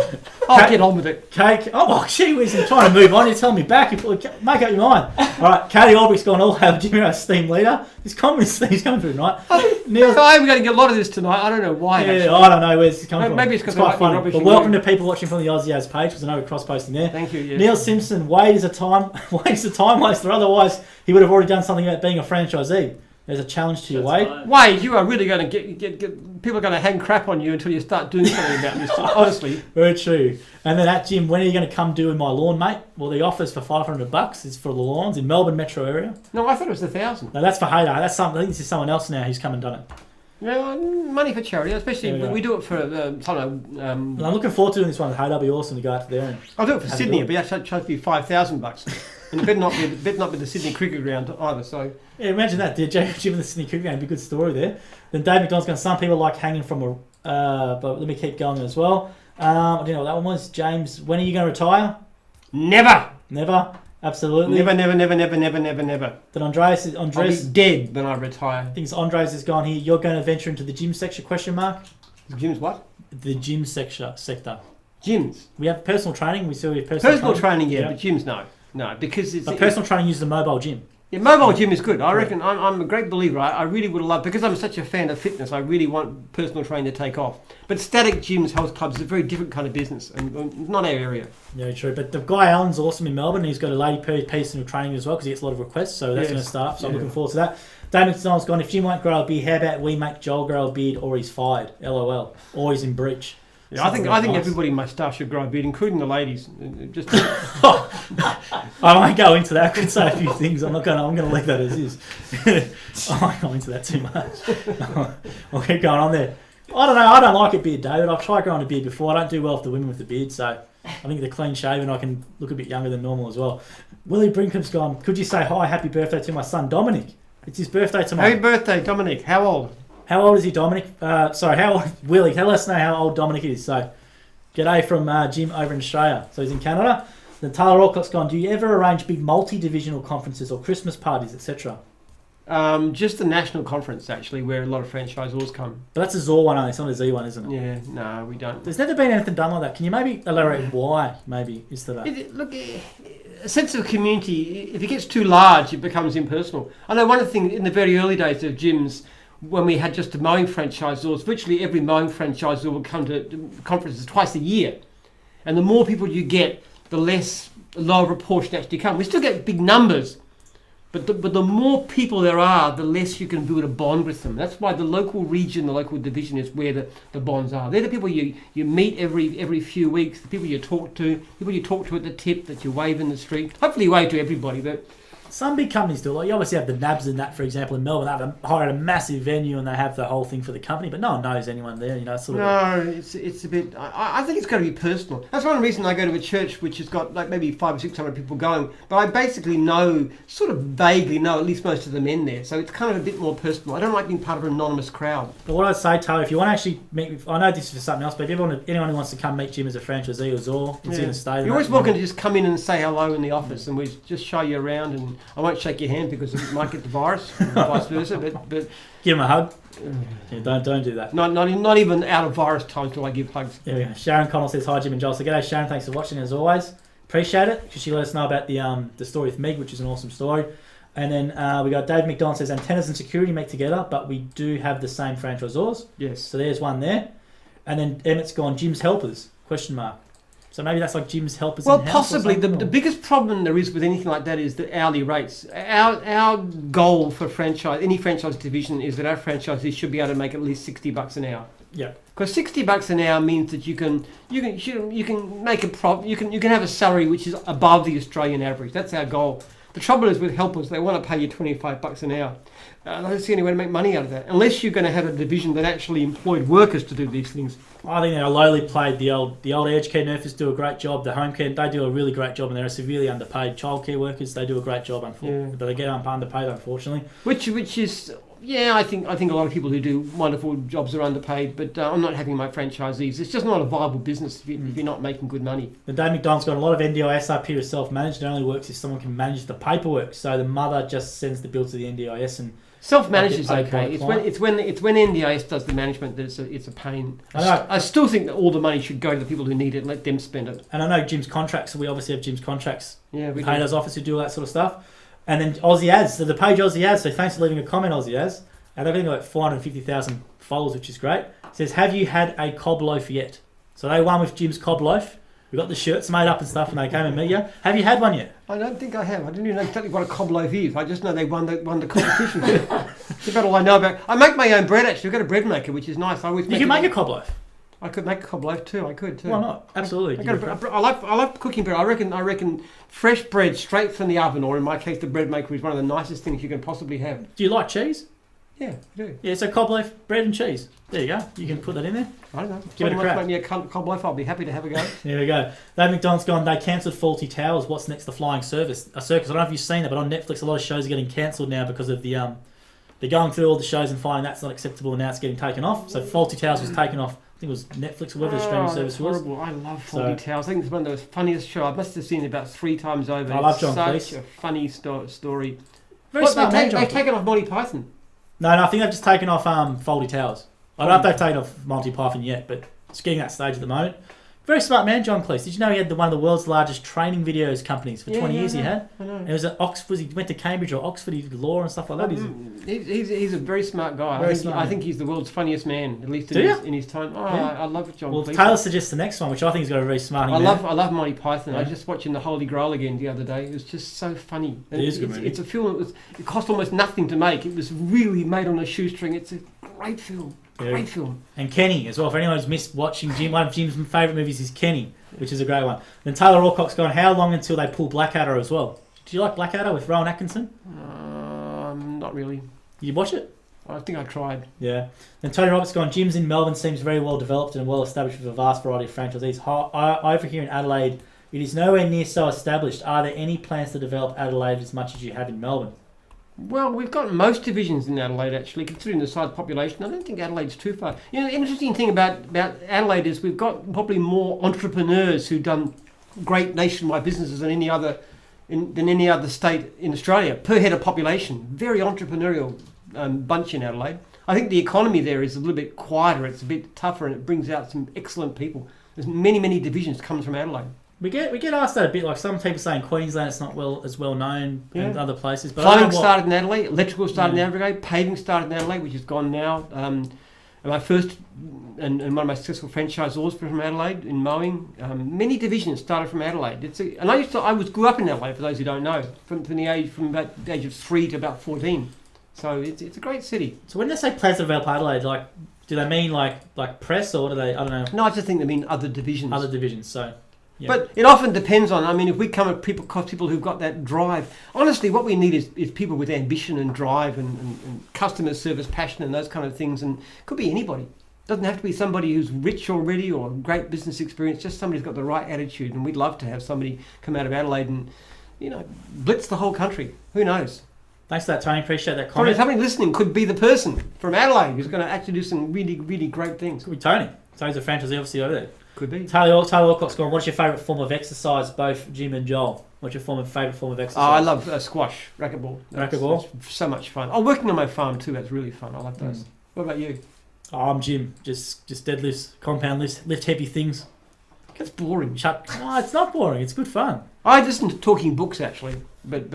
[SPEAKER 2] I'll get on with it.
[SPEAKER 1] Cake. Oh, gee whiz. I'm trying to move on. You're telling me back. Make up your mind. All right. Katie Albrecht's gone all hail Jimmy, our steam leader. This communist thing's coming through tonight.
[SPEAKER 2] Neil, I'm going to get a lot of this tonight. I don't know why.
[SPEAKER 1] Yeah, I don't know where this is coming from.
[SPEAKER 2] Maybe it's because
[SPEAKER 1] quite funny. But welcome to people watching from the Aussie As page, because I know we're cross-posting there.
[SPEAKER 2] Thank you. Yes.
[SPEAKER 1] Neil Simpson, Wade is a time waster. Otherwise, he would have already done something about being a franchisee. There's a challenge to you, Wade.
[SPEAKER 2] Right. Wade, you are really going to get people are going to hang crap on you until you start doing something about this. Honestly,
[SPEAKER 1] very true. And then at Jim, when are you going to come do my lawn, mate? Well, the offer's for $500. It's for the lawns in Melbourne metro area.
[SPEAKER 2] No, I thought it was 1,000.
[SPEAKER 1] No, that's for Hayday. That's something. I think this is someone else now who's come and done it.
[SPEAKER 2] Yeah, money for charity, especially we do it for
[SPEAKER 1] I'm looking forward to doing this one with Hayday. It'll be awesome to go out there.
[SPEAKER 2] I'll do it for Sydney, but that's supposed to be $5,000. And it better not be the Sydney Cricket Ground either. So
[SPEAKER 1] yeah, imagine that. Jim in the Sydney Cricket Ground, be a good story there. Then Dave McDonald's going. Some people like hanging from a. But let me keep going as well. I don't know what that one was. James, when are you going to retire?
[SPEAKER 2] Never.
[SPEAKER 1] Absolutely.
[SPEAKER 2] Never.
[SPEAKER 1] Then Andres.
[SPEAKER 2] I'll be dead when I retire.
[SPEAKER 1] I think Andres has gone here. You're going to venture into the gym sector? Question mark.
[SPEAKER 2] The gym's what?
[SPEAKER 1] The gym sector.
[SPEAKER 2] Gyms.
[SPEAKER 1] We have personal training. We still have
[SPEAKER 2] personal training. Yeah, but gyms no. No, because it's...
[SPEAKER 1] But personal training uses a mobile gym.
[SPEAKER 2] Yeah, mobile gym is good. I reckon I'm a great believer. I really would love... Because I'm such a fan of fitness, I really want personal training to take off. But static gyms, health clubs, is a very different kind of business and not our area.
[SPEAKER 1] Yeah, true. But the guy Allen's awesome in Melbourne. He's got a lady personal training as well because he gets a lot of requests. So that's going to start. So I'm looking forward to that. Damon McDonald's gone, if Jim won't grow a beard, how about we make Joel grow a beard or he's fired? LOL. Or he's in breach.
[SPEAKER 2] Yeah, I think everybody in my staff should grow a beard, including the ladies. Just
[SPEAKER 1] I won't go into that. I could say a few things. I'm going to leave that as is. I won't go into that too much. I'll keep going on there. I don't know. I don't like a beard, David. I've tried growing a beard before. I don't do well with the women with the beard, so I think the clean shaven, I can look a bit younger than normal as well. Willie Brinkham's gone, could you say hi, happy birthday to my son Dominic? It's his birthday tomorrow.
[SPEAKER 2] Happy birthday, Dominic. How old?
[SPEAKER 1] How old is he, Dominic? How old? Willie, tell us now how old Dominic is. So, g'day from Jim over in Australia. So he's in Canada. Then Tyler Alcott's gone, do you ever arrange big multi-divisional conferences or Christmas parties, etc.?
[SPEAKER 2] Just the national conference, actually, where a lot of franchisors come.
[SPEAKER 1] But that's a ZOR one only, it's not a Z one, isn't it?
[SPEAKER 2] Yeah, no, we don't.
[SPEAKER 1] There's never been anything done like that. Can you maybe elaborate why, maybe, is that?
[SPEAKER 2] Look, a sense of community, if it gets too large, it becomes impersonal. I know one of the things, in the very early days of gyms, when we had just the mowing franchisors, virtually every mowing franchisor would come to conferences twice a year. And the more people you get, the lower proportion actually come. We still get big numbers, but the more people there are, the less you can build a bond with them. That's why the local region, the local division is where the bonds are. They're the people you meet every few weeks, the people you talk to at the tip, that you wave in the street. Hopefully you wave to everybody, but
[SPEAKER 1] some big companies do. Like you obviously have the NABs and that, for example, in Melbourne. They have hired a massive venue and they have the whole thing for the company, but no one knows anyone there. You know,
[SPEAKER 2] it's a bit. I think it's got to be personal. That's one reason I go to a church which has got like maybe 500 or 600 people going, but I basically sort of vaguely know at least most of the men there. So it's kind of a bit more personal. I don't like being part of an anonymous crowd.
[SPEAKER 1] But what I'd say, Taylor, if you want to actually meet, I know this is for something else, but if anyone who wants to come meet Jim as a franchisee or ZOR, it's in the state.
[SPEAKER 2] You're always welcome to just come in and say hello in the office, and we just show you around. And I won't shake your hand because it might get the virus, and vice versa. But
[SPEAKER 1] give him a hug. Yeah, don't do that.
[SPEAKER 2] Not even out of virus times do I give hugs.
[SPEAKER 1] There we go. Sharon Connell says hi, Jim and Joel. So g'day, Sharon. Thanks for watching as always. Appreciate it because she let us know about the story with Meg, which is an awesome story. And then we got Dave McDonald says antennas and security meet together, but we do have the same franchisors.
[SPEAKER 2] Yes.
[SPEAKER 1] So there's one there. And then Emmett's gone Jim's helpers ? So maybe that's like Jim's helpers.
[SPEAKER 2] Well, possibly. The biggest problem there is with anything like that is the hourly rates. Our goal for any franchise division is that our franchisees should be able to make at least $60 an hour.
[SPEAKER 1] Yeah.
[SPEAKER 2] Because $60 an hour means that you can make you can have a salary which is above the Australian average. That's our goal. The trouble is with helpers, they want to pay you $25 an hour. I don't see any way to make money out of that, unless you're going to have a division that actually employed workers to do these things.
[SPEAKER 1] I think they're lowly paid. The old aged care nurses do a great job. The home care, they do a really great job, and they're severely underpaid. Childcare workers, they do a great job, unfortunately, but they get underpaid, unfortunately.
[SPEAKER 2] Which is, yeah, I think a lot of people who do wonderful jobs are underpaid, but I'm not having my franchisees. It's just not a viable business if you're not making good money.
[SPEAKER 1] The Dave McDonald's got a lot of NDIS up here is self-managed. It only works if someone can manage the paperwork. So the mother just sends the bill to the NDIS and
[SPEAKER 2] self-managed is okay. It's when NDIS does the management that it's a pain. I still think that all the money should go to the people who need it. Let them spend it. And
[SPEAKER 1] I know Jim's contracts. So we obviously have Jim's contracts.
[SPEAKER 2] Yeah, we
[SPEAKER 1] Taylor's office who do all that sort of stuff. And then Aussie ads. So the page Aussie ads. So thanks for leaving a comment, Aussie ads. And they've got like 450,000 followers, which is great. It says, have you had a cob loaf yet? So they won with Jim's cob loaf. We got the shirts made up and stuff, and they came and met you. Have you had one yet?
[SPEAKER 2] I don't think I have. I didn't even know exactly what a cob loaf is. I just know they won the competition. That's about all I know about. I make my own bread actually. We've got a bread maker, which is nice.
[SPEAKER 1] You can make a cob loaf.
[SPEAKER 2] I could make a cob loaf too. I could too.
[SPEAKER 1] Why not? Absolutely.
[SPEAKER 2] I like cooking bread. I reckon fresh bread straight from the oven, or in my case, the bread maker is one of the nicest things you can possibly have.
[SPEAKER 1] Do you like cheese?
[SPEAKER 2] Yeah, I do.
[SPEAKER 1] Yeah, so cob loaf, bread and cheese. There you go. You can put that in there.
[SPEAKER 2] I don't know.
[SPEAKER 1] Give it a crack.
[SPEAKER 2] Make me a cob loaf, I'll be happy to have a go.
[SPEAKER 1] There we go. Dave McDonald's gone, they cancelled Faulty Towers. What's next? The Flying Circus. I don't know if you've seen it, but on Netflix, a lot of shows are getting cancelled now because of the... they're going through all the shows and finding that's not acceptable, and now it's getting taken off. So Faulty Towers was taken off. I think it was Netflix or whatever the streaming service was.
[SPEAKER 2] Horrible. I love Faulty Towers. I think it's one of the funniest shows. I must have seen it about 3 times over.
[SPEAKER 1] I love John Cleese.
[SPEAKER 2] Such a funny story.
[SPEAKER 1] Very smart man,
[SPEAKER 2] they've taken off Monty Python.
[SPEAKER 1] No, I think they've just taken off Faulty Towers. I don't know if they've taken off Monty Python yet, but it's getting that stage at the moment. Very smart man, John Cleese. Did you know he had one of the world's largest training videos companies for 20 years? He had.
[SPEAKER 2] I know.
[SPEAKER 1] And it was at Oxford. He went to Cambridge or Oxford. He did law and stuff like that.
[SPEAKER 2] He's a very smart guy. I think he's the world's funniest man, at least in his time. Oh, yeah. I love John Cleese. Well,
[SPEAKER 1] Taylor suggests the next one, which I think is got a very smart.
[SPEAKER 2] I love Monty Python. Yeah. I was just watching The Holy Grail again the other day. It was just so funny.
[SPEAKER 1] It is good movie.
[SPEAKER 2] It's a film. It cost almost nothing to make. It was really made on a shoestring. It's a great film. Great film.
[SPEAKER 1] And Kenny as well. For anyone who's missed watching Jim, one of Jim's favourite movies is Kenny, which is a great one. Then Taylor Alcott's gone, how long until they pull Blackadder as well? Do you like Blackadder with Rowan Atkinson?
[SPEAKER 2] Not really.
[SPEAKER 1] You watch it?
[SPEAKER 2] I think I tried.
[SPEAKER 1] Yeah. Then Tony Roberts gone, Jim's in Melbourne seems very well developed and well established with a vast variety of franchisees. Over here in Adelaide, it is nowhere near so established. Are there any plans to develop Adelaide as much as you have in Melbourne?
[SPEAKER 2] Well, we've got most divisions in Adelaide, actually, considering the size of the population. I don't think Adelaide's too far. You know, the interesting thing about Adelaide is we've got probably more entrepreneurs who've done great nationwide businesses than any other state in Australia per head of population. Very entrepreneurial bunch in Adelaide. I think the economy there is a little bit quieter. It's a bit tougher, and it brings out some excellent people. There's many divisions comes from Adelaide.
[SPEAKER 1] We get asked that a bit. Like some people say in Queensland, it's not as well known in other places. But
[SPEAKER 2] Plumbing started in Adelaide. Electrical started in Adelaide. Paving started in Adelaide, which is gone now. And my first and one of my successful franchisors from Adelaide in Mowing. Many divisions started from Adelaide. I grew up in Adelaide. For those who don't know, from about the age of 3 to about 14. So it's a great city.
[SPEAKER 1] So when they say Pleasantville, Adelaide, like, do they mean like press, or do they? I don't know.
[SPEAKER 2] No, I just think they mean other divisions.
[SPEAKER 1] Other divisions. So. Yeah.
[SPEAKER 2] But it often depends on. I mean, if we come at people who've got that drive. Honestly, what we need is people with ambition and drive and customer service passion and those kind of things. And it could be anybody. It doesn't have to be somebody who's rich already or great business experience. Just somebody who's got the right attitude. And we'd love to have somebody come out of Adelaide and, blitz the whole country. Who knows?
[SPEAKER 1] Thanks for that, Tony. Appreciate that comment.
[SPEAKER 2] Somebody listening could be the person from Adelaide who's going to actually do some really, really great things.
[SPEAKER 1] Could be Tony. Tony's a franchisee, obviously, over there.
[SPEAKER 2] Could be.
[SPEAKER 1] Taylor Alcott's gone, what's your favourite form of exercise, both Jim and Joel? What's your favourite form of exercise?
[SPEAKER 2] Oh, I love squash, racquetball.
[SPEAKER 1] Racquetball?
[SPEAKER 2] That's so much fun. Oh, working on my farm too, that's really fun. I like those. What about you?
[SPEAKER 1] Oh, I'm Jim. Just deadlifts, compound lifts, lift heavy things.
[SPEAKER 2] That's boring.
[SPEAKER 1] No, it's not boring. It's good fun.
[SPEAKER 2] I listen to talking books, actually, but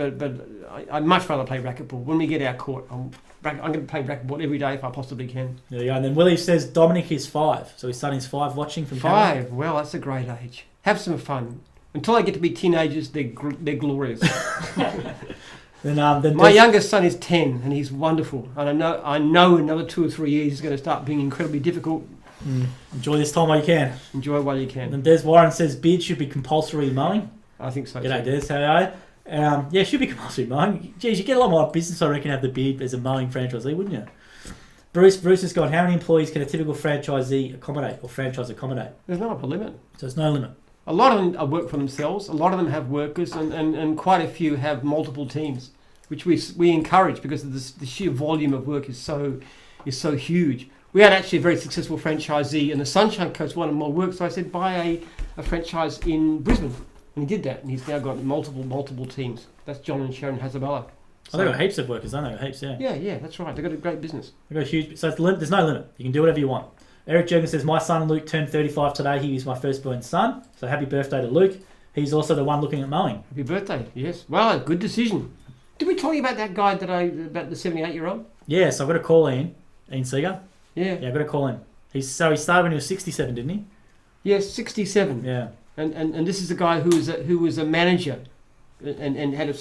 [SPEAKER 2] I'd much rather play racquetball. When we get our court, I'm going to play racquetball every day if I possibly can.
[SPEAKER 1] There you go. And then Willie says Dominic is 5. So his son is 5 watching from
[SPEAKER 2] 5?
[SPEAKER 1] Canada.
[SPEAKER 2] Well, that's a great age. Have some fun. Until they get to be teenagers, they're glorious.
[SPEAKER 1] Then
[SPEAKER 2] my youngest son is 10 and he's wonderful. And I know in another 2 or 3 years he's going to start being incredibly difficult.
[SPEAKER 1] Enjoy this time while you can.
[SPEAKER 2] Enjoy while you can.
[SPEAKER 1] And Des Warren says beard should be compulsory mowing.
[SPEAKER 2] I think so.
[SPEAKER 1] G'day, Des. How are you? Yeah, it should be compulsory mowing. Geez, you get a lot more business, I reckon, have the beard as a mowing franchisee, wouldn't you? Bruce has gone, how many employees can a typical franchisee accommodate or franchise accommodate?
[SPEAKER 2] There's not a limit.
[SPEAKER 1] So there's no limit.
[SPEAKER 2] A lot of them work for themselves. A lot of them have workers, and quite a few have multiple teams, which we encourage because the sheer volume of work is so huge. We had actually a very successful franchisee in the Sunshine Coast wanted more work, so I said buy a franchise in Brisbane, and he did that, and he's now got multiple teams. That's John and Sharon Hazabella.
[SPEAKER 1] So, they've got heaps of workers, don't they? Heaps, yeah.
[SPEAKER 2] Yeah, that's right. They've got a great business.
[SPEAKER 1] They've got a huge. So there's no limit. You can do whatever you want. Eric Jurgen says, my son Luke turned 35 today. He is my firstborn son. So happy birthday to Luke. He's also the one looking at mowing.
[SPEAKER 2] Happy birthday. Yes. Well, good decision. Did we tell you about that guy about the 78-year-old?
[SPEAKER 1] Yeah, so I've got a call in Seeger.
[SPEAKER 2] Yeah,
[SPEAKER 1] I've got to call him. He started when he was 67, didn't he?
[SPEAKER 2] Yes, 67.
[SPEAKER 1] Yeah.
[SPEAKER 2] And this is a guy who was a manager and had a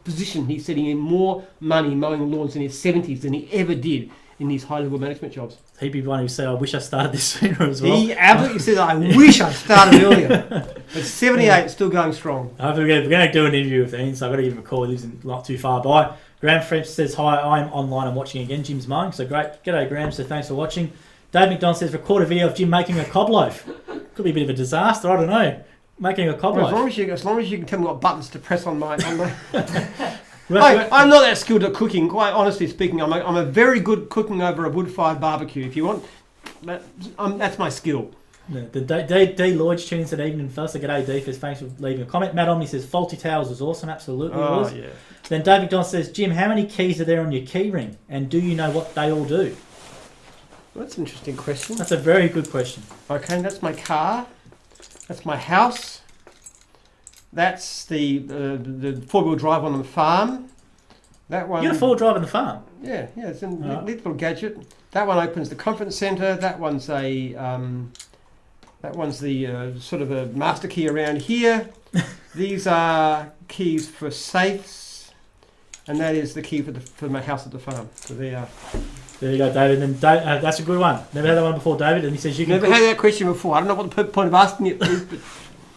[SPEAKER 2] position. He's setting in more money mowing lawns in his 70s than he ever did in these high-level management jobs.
[SPEAKER 1] He'd be one who said, I wish I started this sooner as well.
[SPEAKER 2] He absolutely said, I wish I started earlier. But 78, still going strong.
[SPEAKER 1] Hopefully we're going to do an interview with Ian, so I've got to give him a call. He lives not too far by. Graham French says, hi, I'm online and watching again. Jim's mowing, so great. G'day, Graham, so thanks for watching. Dave McDonald says, record a video of Jim making a cob loaf. Could be a bit of a disaster, I don't know. Making a cob loaf.
[SPEAKER 2] As long as you can tell me what buttons to press on my... I'm not that skilled at cooking, quite honestly speaking. I'm a very good cooking over a wood-fired barbecue. If you want, that's my skill.
[SPEAKER 1] Yeah, D. Lloyd's tuning said evening first. So g'day D, thanks for leaving a comment. Matt Omni says faulty towels was awesome, absolutely it was. Yeah. Then Dave McDonald says, Jim, how many keys are there on your key ring? And do you know what they all do?
[SPEAKER 2] Well, that's an interesting question.
[SPEAKER 1] That's a very good question.
[SPEAKER 2] Okay, that's my car. That's my house. That's the four-wheel drive on the farm. That one.
[SPEAKER 1] You got a four-wheel drive on the farm?
[SPEAKER 2] Yeah, it's a neat little gadget. That one opens the conference centre. That one's the sort of a master key around here. These are keys for safes, and that is the key for my house at the farm. So there you are.
[SPEAKER 1] There you go, David. And that's a good one. Never had that one before, David. And he says you can.
[SPEAKER 2] Never had that question before. I don't know what the point of asking it is, but.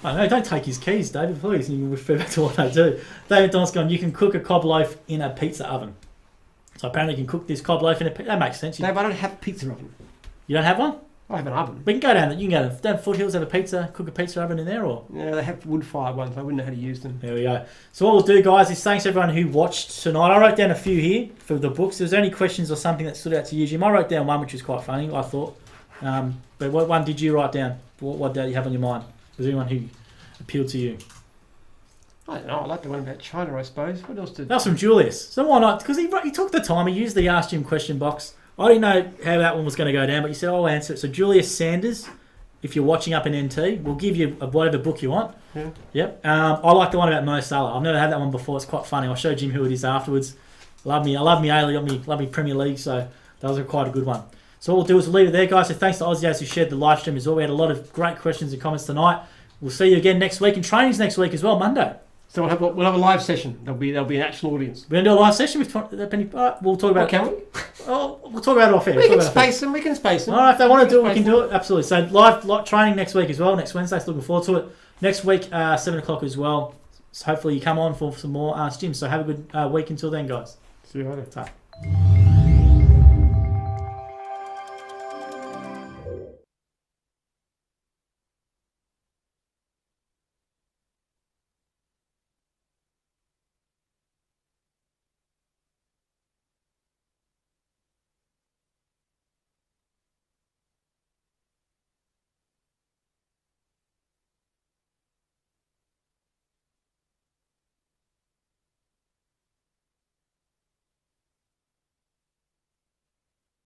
[SPEAKER 1] Oh, no, don't take his keys, David, please. You can refer back to what they do. David Don's gone, you can cook a cob loaf in a pizza oven. So apparently you can cook this cob loaf in a pizza. That makes sense.
[SPEAKER 2] Dave, I don't have a pizza oven.
[SPEAKER 1] You don't have one?
[SPEAKER 2] I have an oven.
[SPEAKER 1] We can go down there. You can go down Foothills, have a pizza, cook a pizza oven in there, or?
[SPEAKER 2] Yeah, they have wood-fired ones. I wouldn't know how to use them.
[SPEAKER 1] There we go. So what we'll do, guys, is thanks everyone who watched tonight. I wrote down a few here for the books. If there's any questions or something that stood out to you, Jim, I wrote down one which was quite funny, I thought. But what one did you write down? What did you have on your mind? Was there anyone who... appealed to you?
[SPEAKER 2] I don't know. I like the one about China, I suppose. What else did...
[SPEAKER 1] That was from Julius. So why not? Because he took the time. He used the Ask Jim question box. I didn't know how that one was going to go down, but you said, I'll answer it. So Julius Sanders, if you're watching up in NT, we'll give you whatever book you want.
[SPEAKER 2] Yeah.
[SPEAKER 1] Yep. I like the one about Mo Salah. I've never had that one before. It's quite funny. I'll show Jim who it is afterwards. I love me A-League, love me Premier League, so that was quite a good one. So what we'll do is we'll leave it there, guys. So thanks to Aussies who shared the live stream as well. We had a lot of great questions and comments tonight. We'll see you again next week, and training's next week as well, Monday.
[SPEAKER 2] So we'll have a live session. There'll be an actual audience.
[SPEAKER 1] We're gonna do a live session with Penny. We'll talk about.
[SPEAKER 2] Oh, can we?
[SPEAKER 1] Oh, we'll talk about it off air.
[SPEAKER 2] We can space them.
[SPEAKER 1] All right, if they want to do it, we can do it. Absolutely. So live training next week as well. Next Wednesday. So looking forward to it. Next week, 7 o'clock as well. So hopefully you come on for some more Ask Jim. So have a good week until then, guys.
[SPEAKER 2] See you later.
[SPEAKER 1] Ta.